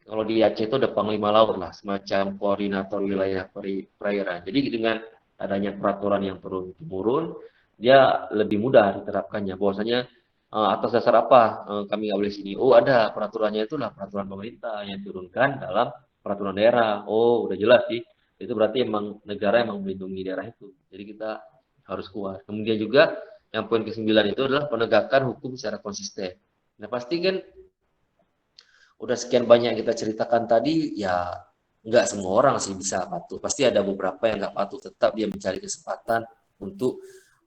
kalau di Aceh itu ada Panglima Laut lah, semacam koordinator wilayah perairan. Jadi dengan adanya peraturan yang turun-temurun, dia lebih mudah diterapkannya. Bahwasanya atas dasar apa kami nggak boleh sini? Oh, ada peraturannya, itulah peraturan pemerintah yang diturunkan dalam peraturan daerah. Oh, udah jelas sih. Itu berarti emang negara emang melindungi daerah itu. Jadi kita harus kuat. Kemudian juga yang poin ke-9 itu adalah penegakan hukum secara konsisten. Nah, pasti kan udah sekian banyak yang kita ceritakan tadi, ya nggak semua orang sih bisa patuh. Pasti ada beberapa yang nggak patuh, tetap dia mencari kesempatan untuk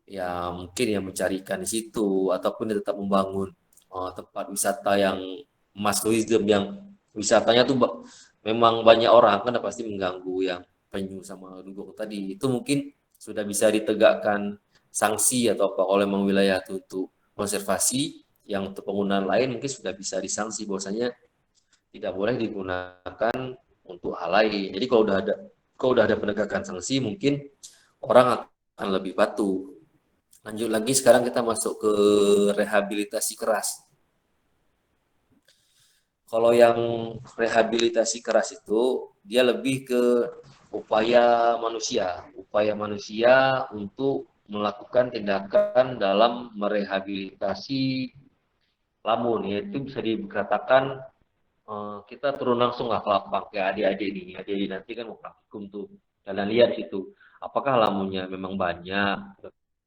ya mungkin yang mencarikan di situ, ataupun dia tetap membangun tempat wisata yang mass tourism, yang wisatanya tuh memang banyak orang kan, pasti mengganggu yang penyu sama dugong tadi. Itu mungkin sudah bisa ditegakkan sanksi atau apa oleh memang wilayah itu untuk konservasi. Yang untuk penggunaan lain mungkin sudah bisa disanksi bahwasanya tidak boleh digunakan untuk hal lain. Jadi kalau udah ada penegakan sanksi, mungkin orang akan lebih patuh. Lanjut lagi, sekarang kita masuk ke rehabilitasi keras. Kalau yang rehabilitasi keras itu dia lebih ke upaya manusia untuk melakukan tindakan dalam merehabilitasi lamun, yaitu bisa dikatakan kita turun langsung lah ke lapang kayak adik-adik nih. Nanti kan mau praktikum tuh, kalian lihat situ apakah lamunnya memang banyak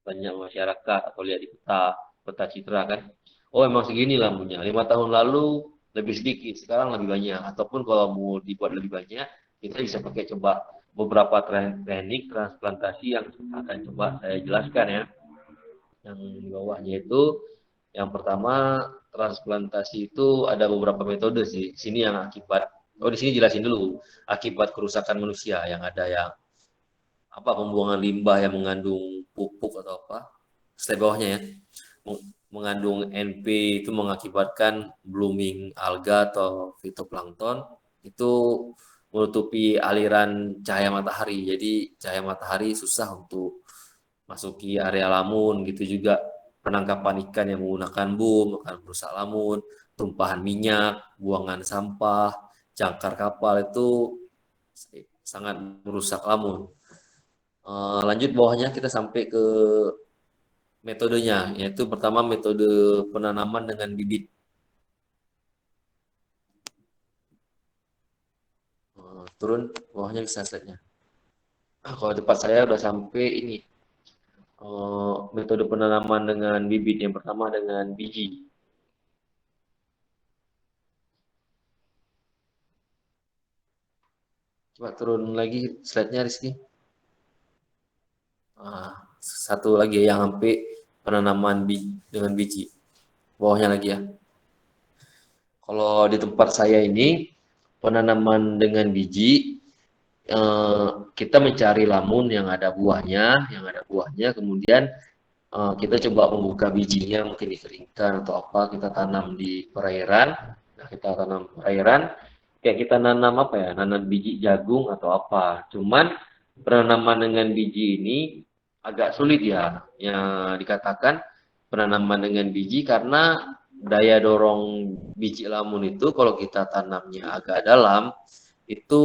masyarakat, atau lihat di peta citra kan, oh emang segini lamunnya, 5 tahun lalu lebih sedikit, sekarang lebih banyak. Ataupun kalau mau dibuat lebih banyak, kita bisa pakai coba beberapa teknik transplantasi yang akan coba saya jelaskan ya. Yang di bawahnya itu, yang pertama, transplantasi itu ada beberapa metode sih. Sini yang di sini jelasin dulu akibat kerusakan manusia, yang ada yang pembuangan limbah yang mengandung pupuk atau apa. Step bawahnya ya, mengandung NP itu mengakibatkan blooming alga atau fitoplankton, itu menutupi aliran cahaya matahari. Jadi cahaya matahari susah untuk masuki area lamun. Gitu juga penangkapan ikan yang menggunakan boom akan merusak lamun, tumpahan minyak, buangan sampah, jangkar kapal itu sangat merusak lamun. Lanjut bawahnya kita sampai ke metodenya, yaitu pertama metode penanaman dengan bibit. Turun bawahnya bisa slide-nya. Kalau depan saya udah sampai ini, metode penanaman dengan bibit. Yang pertama dengan biji. Coba turun lagi slide-nya di sini. Satu lagi yang sampai penanaman dengan biji. Bawahnya lagi ya. Kalau di tempat saya ini, penanaman dengan biji, kita mencari lamun yang ada buahnya, kemudian kita coba membuka bijinya, mungkin dikeringkan atau apa, kita tanam di perairan. Nah, kita tanam perairan, kayak kita nanam nanam biji jagung atau apa. Cuman penanaman dengan biji ini agak sulit ya, yang dikatakan penanaman dengan biji, karena daya dorong biji lamun itu kalau kita tanamnya agak dalam, itu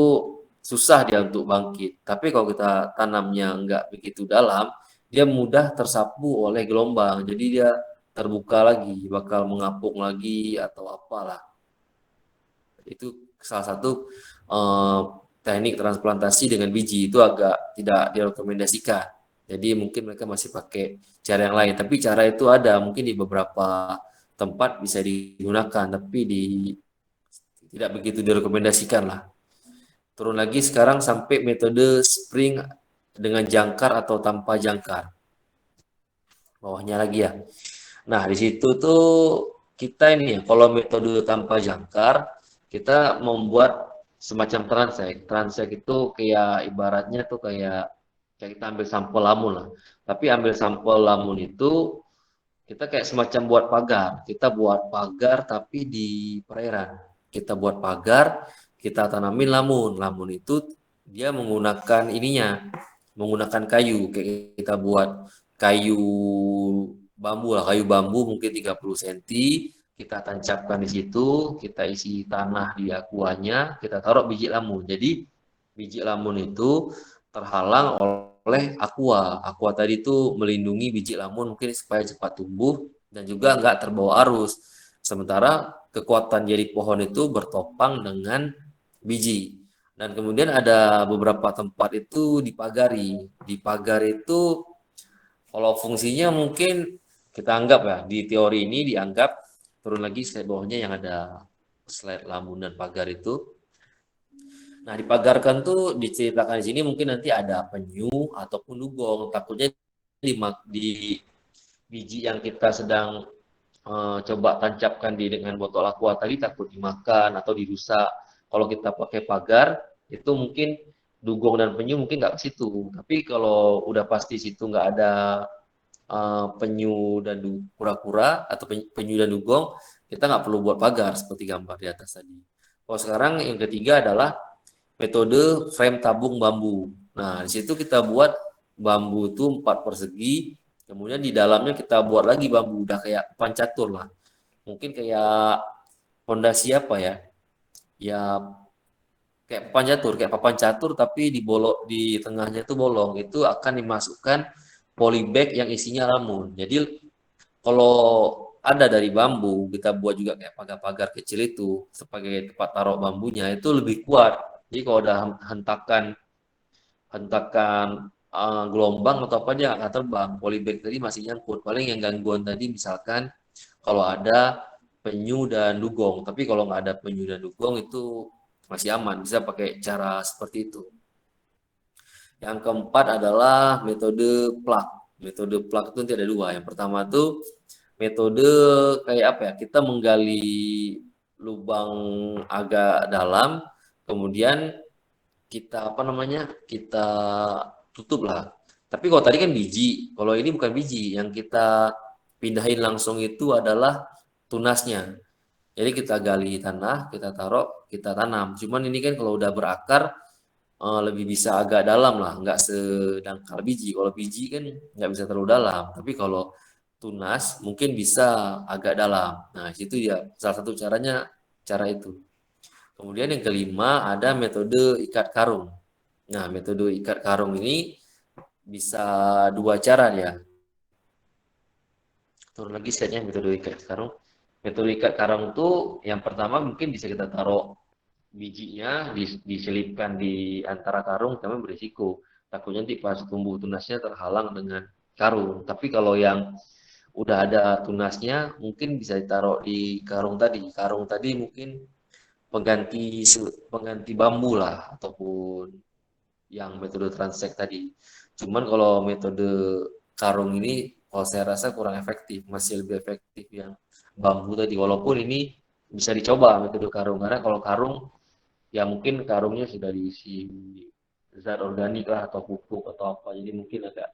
susah dia untuk bangkit. Tapi kalau kita tanamnya nggak begitu dalam, dia mudah tersapu oleh gelombang. Jadi dia terbuka lagi, bakal mengapung lagi atau apalah. Itu salah satu teknik transplantasi dengan biji, itu agak tidak direkomendasikan. Jadi mungkin mereka masih pakai cara yang lain. Tapi cara itu ada, mungkin di beberapa tempat bisa digunakan, tapi tidak begitu direkomendasikan lah. Turun lagi sekarang sampai metode spring dengan jangkar atau tanpa jangkar. Bawahnya lagi ya. Nah, di situ tuh kita ini ya, kalau metode tanpa jangkar, kita membuat semacam transek. Transek itu kayak ibaratnya tuh kayak kita ambil sampel lamun lah. Tapi ambil sampel lamun itu kita kayak semacam buat pagar. Kita buat pagar tapi di perairan. Kita buat pagar, kita tanamin lamun. Lamun itu dia menggunakan menggunakan kayu. Kayak kita buat kayu bambu lah, kayu bambu mungkin 30 cm. Kita tancapkan di situ, kita isi tanah di akuanya, kita taruh biji lamun. Jadi biji lamun itu terhalang oleh aqua. Aqua tadi itu melindungi biji lamun mungkin supaya cepat tumbuh dan juga nggak terbawa arus. Sementara kekuatan jari pohon itu bertopang dengan biji. Dan kemudian ada beberapa tempat itu dipagari. Dipagari itu kalau fungsinya mungkin kita anggap ya, di teori ini dianggap, turun lagi slide bawahnya yang ada slide lamun dan pagar itu. Nah, dipagarkan tuh diceritakan di sini mungkin nanti ada penyu ataupun dugong. Takutnya di biji yang kita sedang coba tancapkan dengan botol aqua tadi takut dimakan atau dirusak. Kalau kita pakai pagar itu mungkin dugong dan penyu mungkin nggak ke situ. Tapi kalau udah pasti situ nggak ada penyu dan kura-kura atau penyu dan dugong, kita nggak perlu buat pagar seperti gambar di atas tadi. Kalau sekarang yang ketiga adalah metode frame tabung bambu. Nah, di situ kita buat bambu itu 4 persegi, kemudian di dalamnya kita buat lagi bambu, udah kayak pancatur lah. Mungkin kayak fondasi apa ya? Ya kayak papan catur tapi di tengahnya itu bolong. Itu akan dimasukkan polybag yang isinya lamun. Jadi kalau ada dari bambu, kita buat juga kayak pagar-pagar kecil itu sebagai tempat taruh bambunya itu lebih kuat. Jadi kalau ada hentakan gelombang atau apa dia akan terbang. Polybag tadi masih nyangkut. Paling yang gangguan tadi misalkan kalau ada penyu dan dugong. Tapi kalau nggak ada penyu dan dugong itu masih aman. Bisa pakai cara seperti itu. Yang keempat adalah metode plug. Metode plug itu nanti ada dua. Yang pertama tuh metode kayak apa ya? Kita menggali lubang agak dalam, kemudian kita kita tutup lah. Tapi kalau tadi kan biji, kalau ini bukan biji, yang kita pindahin langsung itu adalah tunasnya. Jadi kita gali tanah, kita taruh, kita tanam. Cuman ini kan kalau udah berakar lebih bisa agak dalam lah, nggak sedangkal biji. Kalau biji kan nggak bisa terlalu dalam, tapi kalau tunas mungkin bisa agak dalam. Nah, itu ya salah satu caranya cara itu. Kemudian yang kelima ada metode ikat karung. Nah, metode ikat karung ini bisa dua cara ya. Turun lagi slide-nya metode ikat karung. Metode ikat karung itu yang pertama mungkin bisa kita taruh bijinya diselipkan di antara karung, tapi berisiko. Takutnya nanti pas tumbuh tunasnya terhalang dengan karung. Tapi kalau yang udah ada tunasnya mungkin bisa ditaruh di karung tadi. Karung tadi mungkin pengganti bambu lah ataupun yang metode transek tadi. Cuman kalau metode karung ini kalau saya rasa kurang efektif, masih lebih efektif yang bambu tadi. Walaupun ini bisa dicoba metode karung karena kalau karung ya mungkin karungnya sudah diisi zat organik lah atau pupuk atau apa, jadi mungkin agak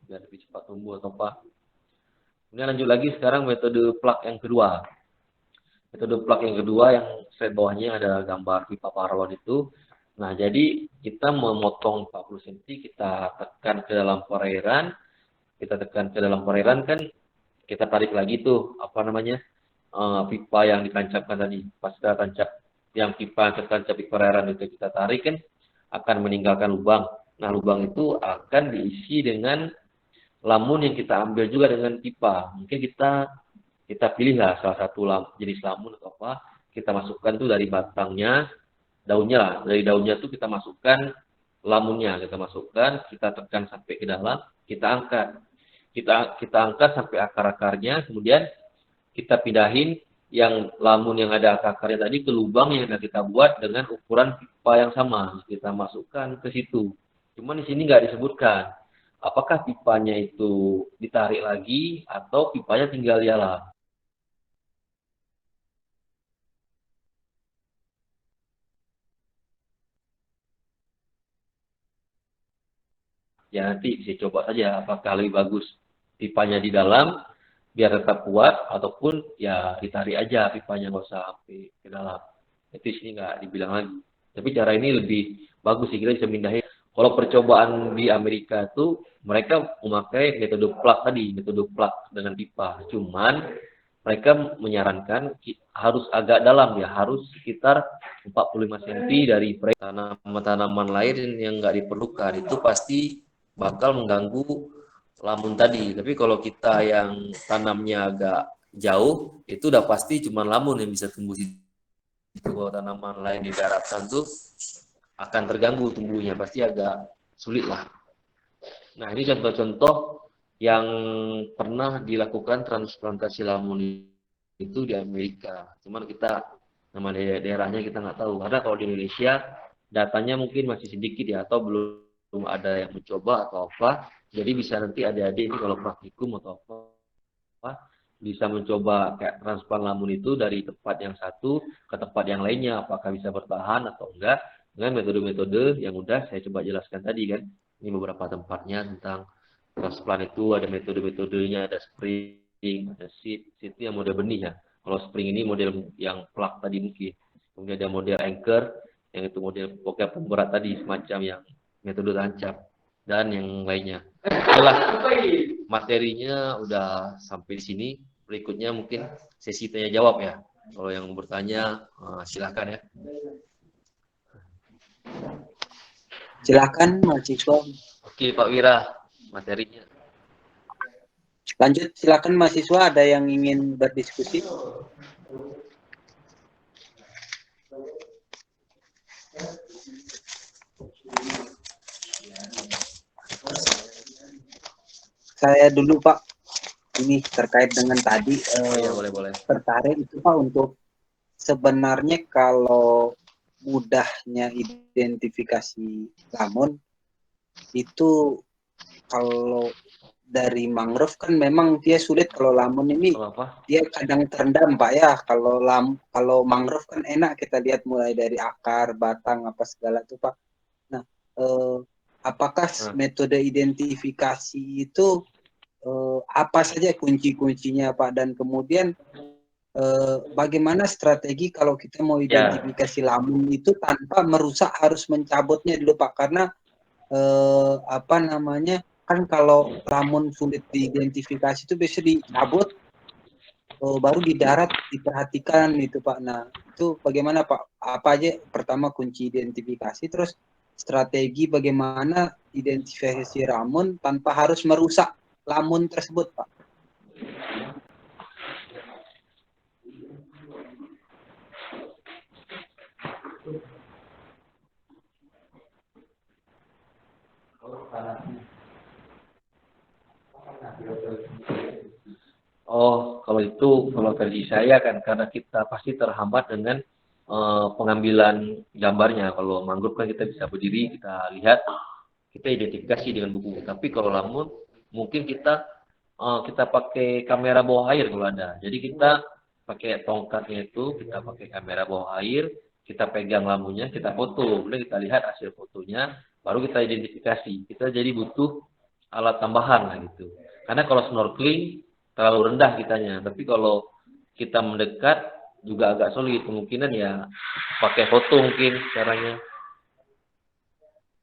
biar lebih cepat tumbuh atau apa. Kemudian lanjut lagi sekarang metode plug yang kedua. Metode plug yang kedua yang slide bawahnya ada gambar pipa paralon itu. Nah, jadi kita memotong 40 cm, kita tekan ke dalam perairan, kan kita tarik lagi tuh pipa yang ditancapkan tadi. Pas kita tancap yang pipa tertancap di perairan itu kita tarik kan akan meninggalkan lubang. Nah, lubang itu akan diisi dengan lamun yang kita ambil juga dengan pipa. Mungkin kita pilih lah salah satu jenis lamun atau apa, kita masukkan tuh dari batangnya, daunnya lah. Dari daunnya tuh kita masukkan lamunnya, kita tekan sampai ke dalam, kita angkat. Kita angkat sampai akar-akarnya, kemudian kita pindahin yang lamun yang ada akar-akarnya tadi ke lubang yang kita buat dengan ukuran pipa yang sama. Kita masukkan ke situ. Cuman di sini nggak disebutkan apakah pipanya itu ditarik lagi atau pipanya tinggal dialah. Ya nanti bisa coba saja apakah lebih bagus pipanya di dalam biar tetap kuat ataupun ya ditarik aja pipanya nggak usah sampai ke dalam. Itu sini nggak dibilang lagi. Tapi cara ini lebih bagus sih, kita bisa mindahin. Kalau percobaan di Amerika itu mereka memakai metode plug tadi, metode plug dengan pipa. Cuman mereka menyarankan harus agak dalam ya, harus sekitar 45 cm dari tanaman-tanaman lain yang nggak diperlukan. Itu pasti bakal mengganggu lamun tadi. Tapi kalau kita yang tanamnya agak jauh, itu udah pasti cuma lamun yang bisa tumbuh situ. Kalau tanaman lain di daratan tuh akan terganggu tumbuhnya, pasti agak sulit lah. Nah, ini contoh-contoh yang pernah dilakukan transplantasi lamun itu di Amerika. Cuman kita nama daerahnya kita nggak tahu. Karena kalau di Indonesia datanya mungkin masih sedikit ya, atau belum ada yang mencoba atau apa. Jadi bisa nanti adik-adik ini kalau praktikum atau apa bisa mencoba kayak transplant lamun itu dari tempat yang satu ke tempat yang lainnya, apakah bisa bertahan atau enggak dengan metode-metode yang udah saya coba jelaskan tadi kan. Ini beberapa tempatnya tentang transplant itu ada metode-metodenya, ada spring, ada seed itu yang model benih ya. Kalau spring ini model yang plug tadi mungkin. Kemudian ada model anchor, yang itu model pokoknya pemberat tadi semacam yang metode tancap dan yang lainnya. Setelah materinya udah sampai di sini, berikutnya mungkin sesi tanya jawab ya. Kalau yang bertanya silahkan ya. Silakan mahasiswa. Oke Pak Wira, materinya. Lanjut, silakan mahasiswa, ada yang ingin berdiskusi? Saya dulu Pak, ini terkait dengan tadi Ya boleh. tertarik itu Pak untuk sebenarnya kalau mudahnya identifikasi lamun itu kalau dari mangrove kan memang dia sulit. Kalau lamun ini Apa? dia kadang terendam Pak ya. Kalau mangrove kan enak kita lihat mulai dari akar, batang apa segala tuh Pak. Nah, apakah metode identifikasi itu apa saja kunci-kuncinya Pak, dan kemudian bagaimana strategi kalau kita mau identifikasi lamun itu tanpa merusak, harus mencabutnya dulu Pak, karena apa namanya kan kalau lamun sulit diidentifikasi itu biasa dicabut baru di darat diperhatikan itu Pak. Nah itu bagaimana Pak, apa aja pertama kunci identifikasi, terus strategi bagaimana identifikasi lamun tanpa harus merusak lamun tersebut Pak. Oh, kalau versi saya kan karena kita pasti terhambat dengan pengambilan gambarnya. Kalau mangrove kan kita bisa berdiri, kita lihat, kita identifikasi dengan buku. Tapi kalau lamun mungkin kita pakai kamera bawah air kalau ada. Jadi kita pakai tongkatnya itu, kita pakai kamera bawah air, kita pegang lamunnya, kita foto, kemudian kita lihat hasil fotonya, baru kita identifikasi. Kita jadi butuh alat tambahan lah gitu. Karena kalau snorkeling terlalu rendah kitanya, tapi kalau kita mendekat juga agak sulit, kemungkinan ya pakai foto mungkin caranya.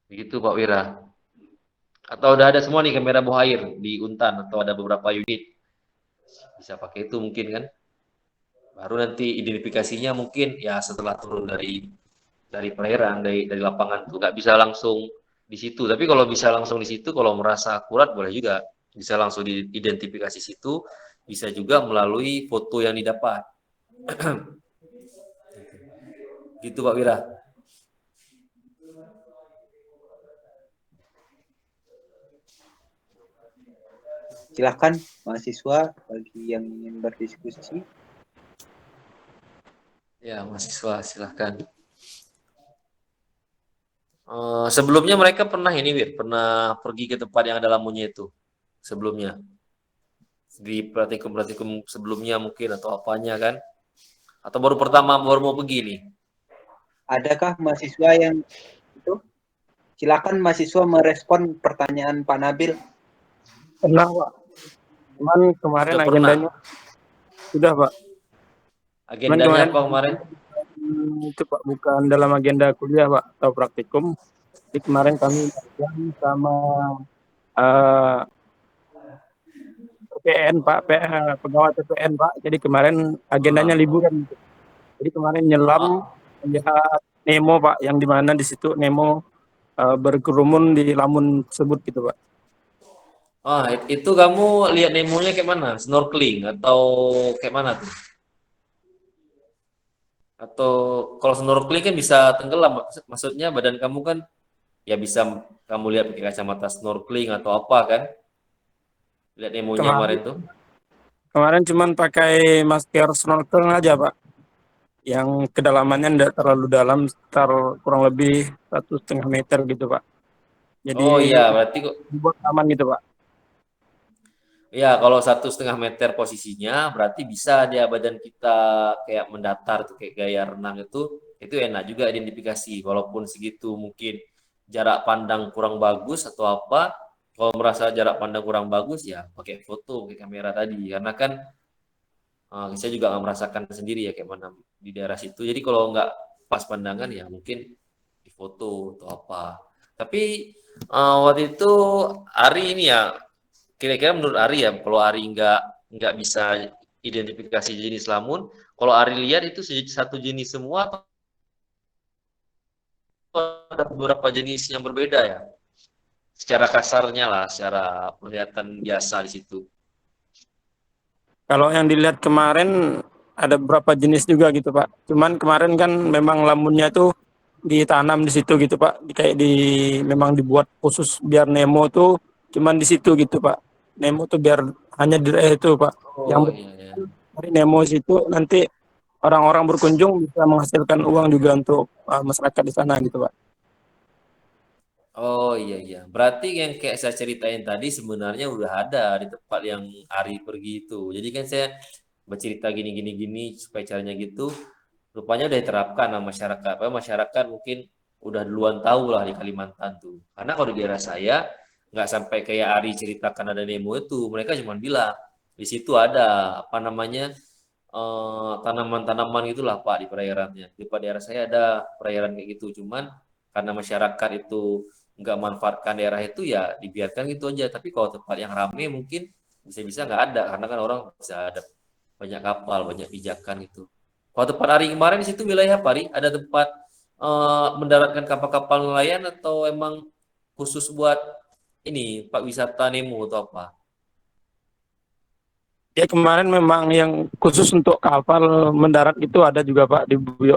Begitu Pak Wira. Atau udah ada semua nih kamera bawah air di Untan, atau ada beberapa unit bisa pakai itu mungkin kan. Baru nanti identifikasinya mungkin ya setelah turun dari perairan, dari lapangan tuh nggak bisa langsung di situ. Tapi kalau bisa langsung di situ, kalau merasa akurat boleh juga. Bisa langsung diidentifikasi situ, bisa juga melalui foto yang didapat. Gitu Pak Wira. Silakan mahasiswa bagi yang ingin berdiskusi. Ya, mahasiswa silakan. Sebelumnya mereka pernah ini Wir, pernah pergi ke tempat yang ada lamunnya itu sebelumnya. Di praktikum sebelumnya mungkin atau apanya kan? Atau baru mau pergi nih? Adakah mahasiswa yang itu? Silakan mahasiswa merespon pertanyaan Pak Nabil. Pernah Pak. Cuman kemarin Sudah agendanya sudah Pak. Agendanya apa kemarin? Itu Pak, bukan dalam agenda kuliah Pak atau praktikum. Jadi kemarin kami sama PPN Pak, pegawai PPN Pak. Jadi kemarin agendanya liburan. Jadi kemarin nyelam melihat Nemo Pak, yang di mana di situ Nemo berkerumun di lamun tersebut gitu Pak. Itu kamu lihat Nemonya kayak mana? Snorkeling atau kayak mana tuh? Atau kalau snorkeling kan bisa tenggelam, maksudnya badan kamu kan ya bisa kamu lihat pakai kacamata snorkeling atau apa kan? Lihat Nemonya Kemarin, kemarin tuh. kemarin cuman pakai masker snorkel aja Pak, yang kedalamannya tidak terlalu dalam, sekitar kurang lebih 1,5 meter gitu Pak. Jadi Oh iya, berarti kok dibuat aman gitu Pak. ya kalau 1,5 meter posisinya berarti bisa dia badan kita kayak mendatar tuh kayak gaya renang itu enak juga identifikasi walaupun segitu mungkin jarak pandang kurang bagus atau apa. Kalau merasa jarak pandang kurang bagus ya pakai foto pakai kamera tadi karena kan saya juga nggak merasakan sendiri ya kayak mana di daerah situ. Jadi kalau nggak pas pandangan ya mungkin di foto atau apa. Tapi waktu itu Ari ini ya kira-kira menurut Ari ya kalau Ari nggak bisa identifikasi jenis lamun, kalau Ari lihat itu satu jenis semua atau ada beberapa jenis yang berbeda ya? Secara kasarnya lah, secara penglihatan biasa di situ. Kalau yang dilihat kemarin ada beberapa jenis juga gitu Pak. Cuman kemarin kan memang lamunnya tuh ditanam di situ gitu Pak. Kayak memang dibuat khusus biar Nemo tuh cuman di situ gitu Pak. Nemo tuh biar hanya di itu Pak. Oh Yang iya iya. dari Nemo situ nanti orang-orang berkunjung bisa menghasilkan uang juga untuk masyarakat di sana gitu Pak. Oh iya iya. Berarti yang kayak saya ceritain tadi sebenarnya udah ada di tempat yang Ari pergi itu. Jadi kan saya bercerita gini supaya caranya gitu. Rupanya udah diterapkan sama masyarakat. Apa masyarakat mungkin udah duluan tahu lah di Kalimantan tuh. Karena kalau di daerah saya nggak sampai kayak Ari ceritakan ada Nemo itu. Mereka cuma bilang di situ ada apa namanya tanaman-tanaman gitulah Pak di perairannya. Di daerah saya ada perairan kayak gitu. Cuman karena masyarakat itu nggak manfaatkan daerah itu ya dibiarkan gitu aja. Tapi kalau tempat yang ramai mungkin bisa-bisa nggak ada karena kan orang bisa ada banyak kapal, banyak pijakan gitu. Kalau tempat hari kemarin di situ wilayah apa, Ri? Ada tempat mendaratkan kapal-kapal nelayan atau emang khusus buat ini Pak wisata Nemo atau apa? Ya kemarin memang yang khusus untuk kapal mendarat itu ada juga Pak,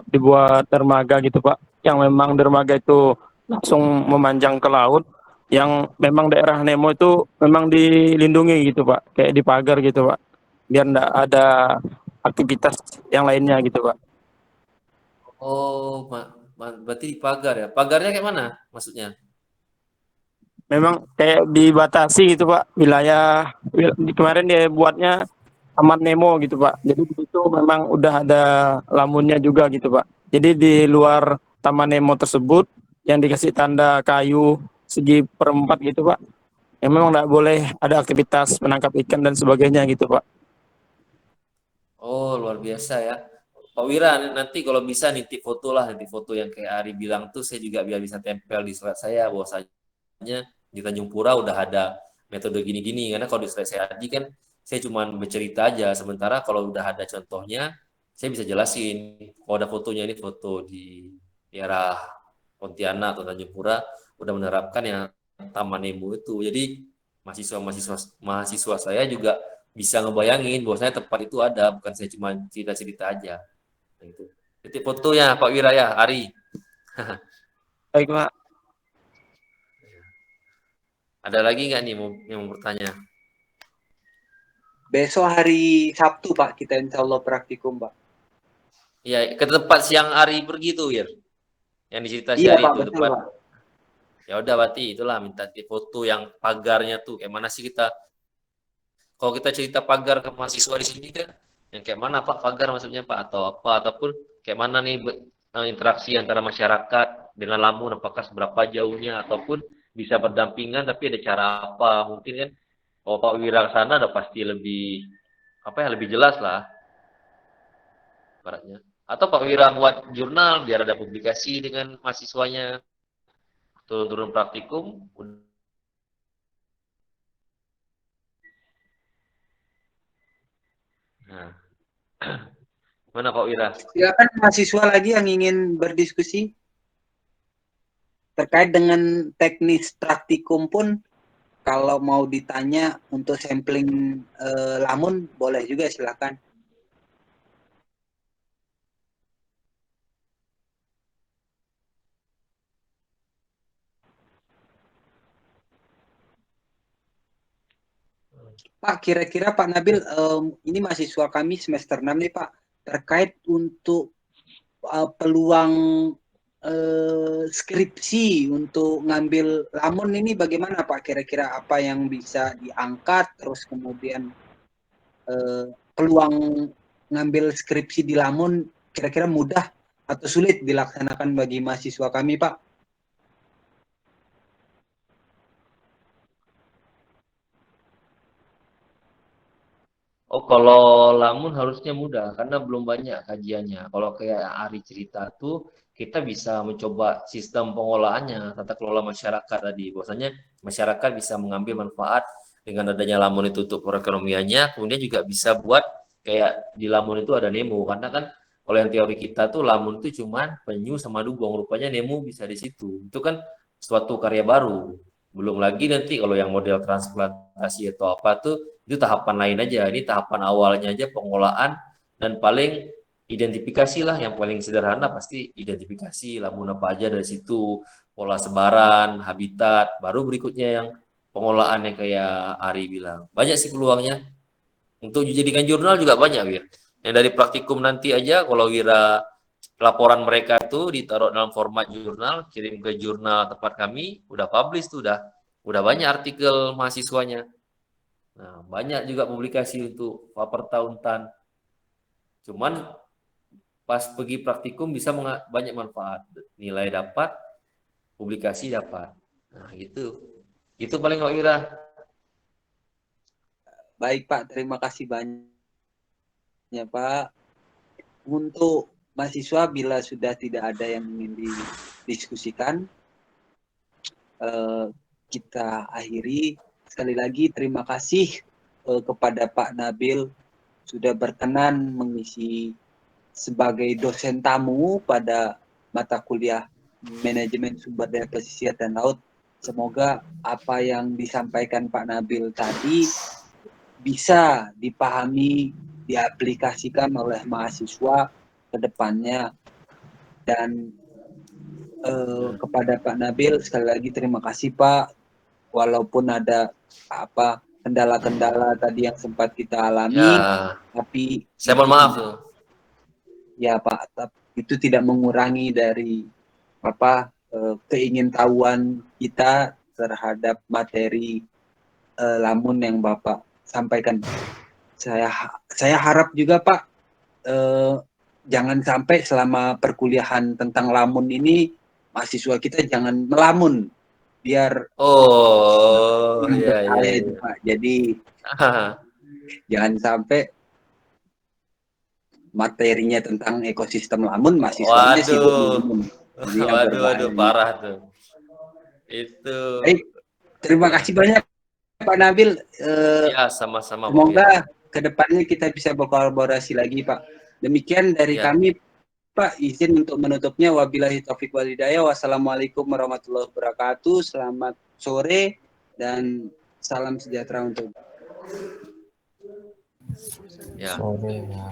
dibuat dermaga gitu Pak, yang memang dermaga itu langsung memanjang ke laut, yang memang daerah Nemo itu memang dilindungi gitu Pak, kayak dipagar gitu Pak, biar enggak ada aktivitas yang lainnya gitu Pak. Oh, berarti di pagar ya. Pagarnya kayak mana maksudnya? Memang kayak dibatasi gitu Pak, wilayah, kemarin dia buatnya Taman Nemo gitu Pak. Jadi di situ memang udah ada lamunnya juga gitu Pak. Jadi di luar Taman Nemo tersebut yang dikasih tanda kayu segi perempat gitu Pak. Yang memang tidak boleh ada aktivitas menangkap ikan dan sebagainya gitu Pak. Oh, luar biasa ya. Pak Wira, nanti kalau bisa nitip foto lah, nitip foto yang kayak Ari bilang tuh saya juga biar bisa tempel di surat saya bahwasanya di Tanjung Pura udah ada metode gini-gini. Karena kalau di surat saya tadi kan saya cuma bercerita aja. Sementara kalau udah ada contohnya, saya bisa jelasin. Kalau ada fotonya ini foto di daerah Pontianak atau Tanjung Pura udah menerapkan yang Taman Nemo itu. Jadi mahasiswa saya juga bisa ngebayangin bahwasanya tempat itu ada, bukan saya cuma cerita-cerita aja. Nah, gitu. Titik fotonya Pak Wira ya, Ari. Baik Pak. Ada lagi nggak nih yang mau bertanya? Besok hari Sabtu Pak, kita insya Allah praktikum Pak. Ya, ke tempat siang Ari pergi tuh, Wir. Yang dicerita si Iya Ari Pak, itu betul tempat. Pak. Ya udah berarti itulah minta titik foto yang pagarnya tuh kayak mana sih kita. Kalau kita cerita pagar ke mahasiswa di sini kan yang kayak mana Pak pagar maksudnya Pak atau apa ataupun kayak mana nih interaksi antara masyarakat dengan Lamun apakah seberapa jauhnya ataupun bisa berdampingan tapi ada cara apa mungkin kan kalau Pak Wira ke sana udah pasti lebih apa ya lebih jelas lah baratnya atau Pak Wira buat jurnal biar ada publikasi dengan mahasiswanya turun-turun praktikum Nah, mana Pak Wira? Silakan mahasiswa lagi yang ingin berdiskusi terkait dengan teknis praktikum pun, kalau mau ditanya untuk sampling lamun boleh juga, silakan. Pak, kira-kira Pak Nabil, ini mahasiswa kami semester 6 nih Pak, terkait untuk peluang skripsi untuk ngambil lamun ini bagaimana Pak? Kira-kira apa yang bisa diangkat, terus kemudian peluang ngambil skripsi di lamun kira-kira mudah atau sulit dilaksanakan bagi mahasiswa kami Pak? Oh, kalau lamun harusnya mudah karena belum banyak kajiannya. Kalau kayak Ari cerita tuh kita bisa mencoba sistem pengolahannya, tata kelola masyarakat tadi. Bahwasanya masyarakat bisa mengambil manfaat dengan adanya lamun itu untuk perekonomiannya, kemudian juga bisa buat kayak di lamun itu ada Nemo karena kan kalau yang teori kita tuh lamun itu cuman penyu sama dugong, rupanya Nemo bisa di situ. Itu kan suatu karya baru. Belum lagi nanti kalau yang model transplantasi atau apa tuh itu tahapan lain aja. Ini tahapan awalnya aja pengolahan dan paling identifikasi lah yang paling sederhana pasti identifikasi lamun apa aja dari situ, pola sebaran, habitat, baru berikutnya yang pengolahan yang kayak Ari bilang. Banyak sih peluangnya. Untuk dijadikan jurnal juga banyak, Wir. Yang dari praktikum nanti aja kalau Wira laporan mereka tuh ditaruh dalam format jurnal, kirim ke jurnal tempat kami, udah publish tuh udah banyak artikel mahasiswanya. Nah, banyak juga publikasi untuk paper tahunan. Cuman pas pergi praktikum bisa banyak manfaat. Nilai dapat, publikasi dapat. Nah, gitu. Itu paling Pak Wira. Baik Pak, terima kasih banyak Pak. Untuk mahasiswa bila sudah tidak ada yang ingin didiskusikan, kita akhiri. Sekali lagi terima kasih kepada Pak Nabil sudah berkenan mengisi sebagai dosen tamu pada mata kuliah Manajemen Sumber Daya Pesisir dan Laut. Semoga apa yang disampaikan Pak Nabil tadi bisa dipahami, diaplikasikan oleh mahasiswa ke depannya. Dan kepada Pak Nabil sekali lagi terima kasih Pak, walaupun ada kendala-kendala tadi yang sempat kita alami, Ya, tapi saya mohon maaf tuh. ya Pak, itu tidak mengurangi dari keingintahuan kita terhadap materi lamun yang Bapak sampaikan. Saya harap juga Pak, jangan sampai selama perkuliahan tentang lamun ini mahasiswa kita jangan melamun, biar Oh, iya iya itu iya. Pak. Jadi jangan sampai materinya tentang ekosistem lamun mahasiswanya sibuk Waduh. melamun. Jadi ya Waduh, berbahaya. parah tuh. Itu. Baik, terima kasih banyak Pak Nabil. Ya, sama-sama Pak Wira. Semoga kedepannya kita bisa berkolaborasi lagi Pak. Demikian dari Ya. kami Pak, izin untuk menutupnya. Wabillahi taufiq wal hidayah. Wassalamualaikum warahmatullahi wabarakatuh. Selamat sore dan salam sejahtera untuk Ya. Sore ya.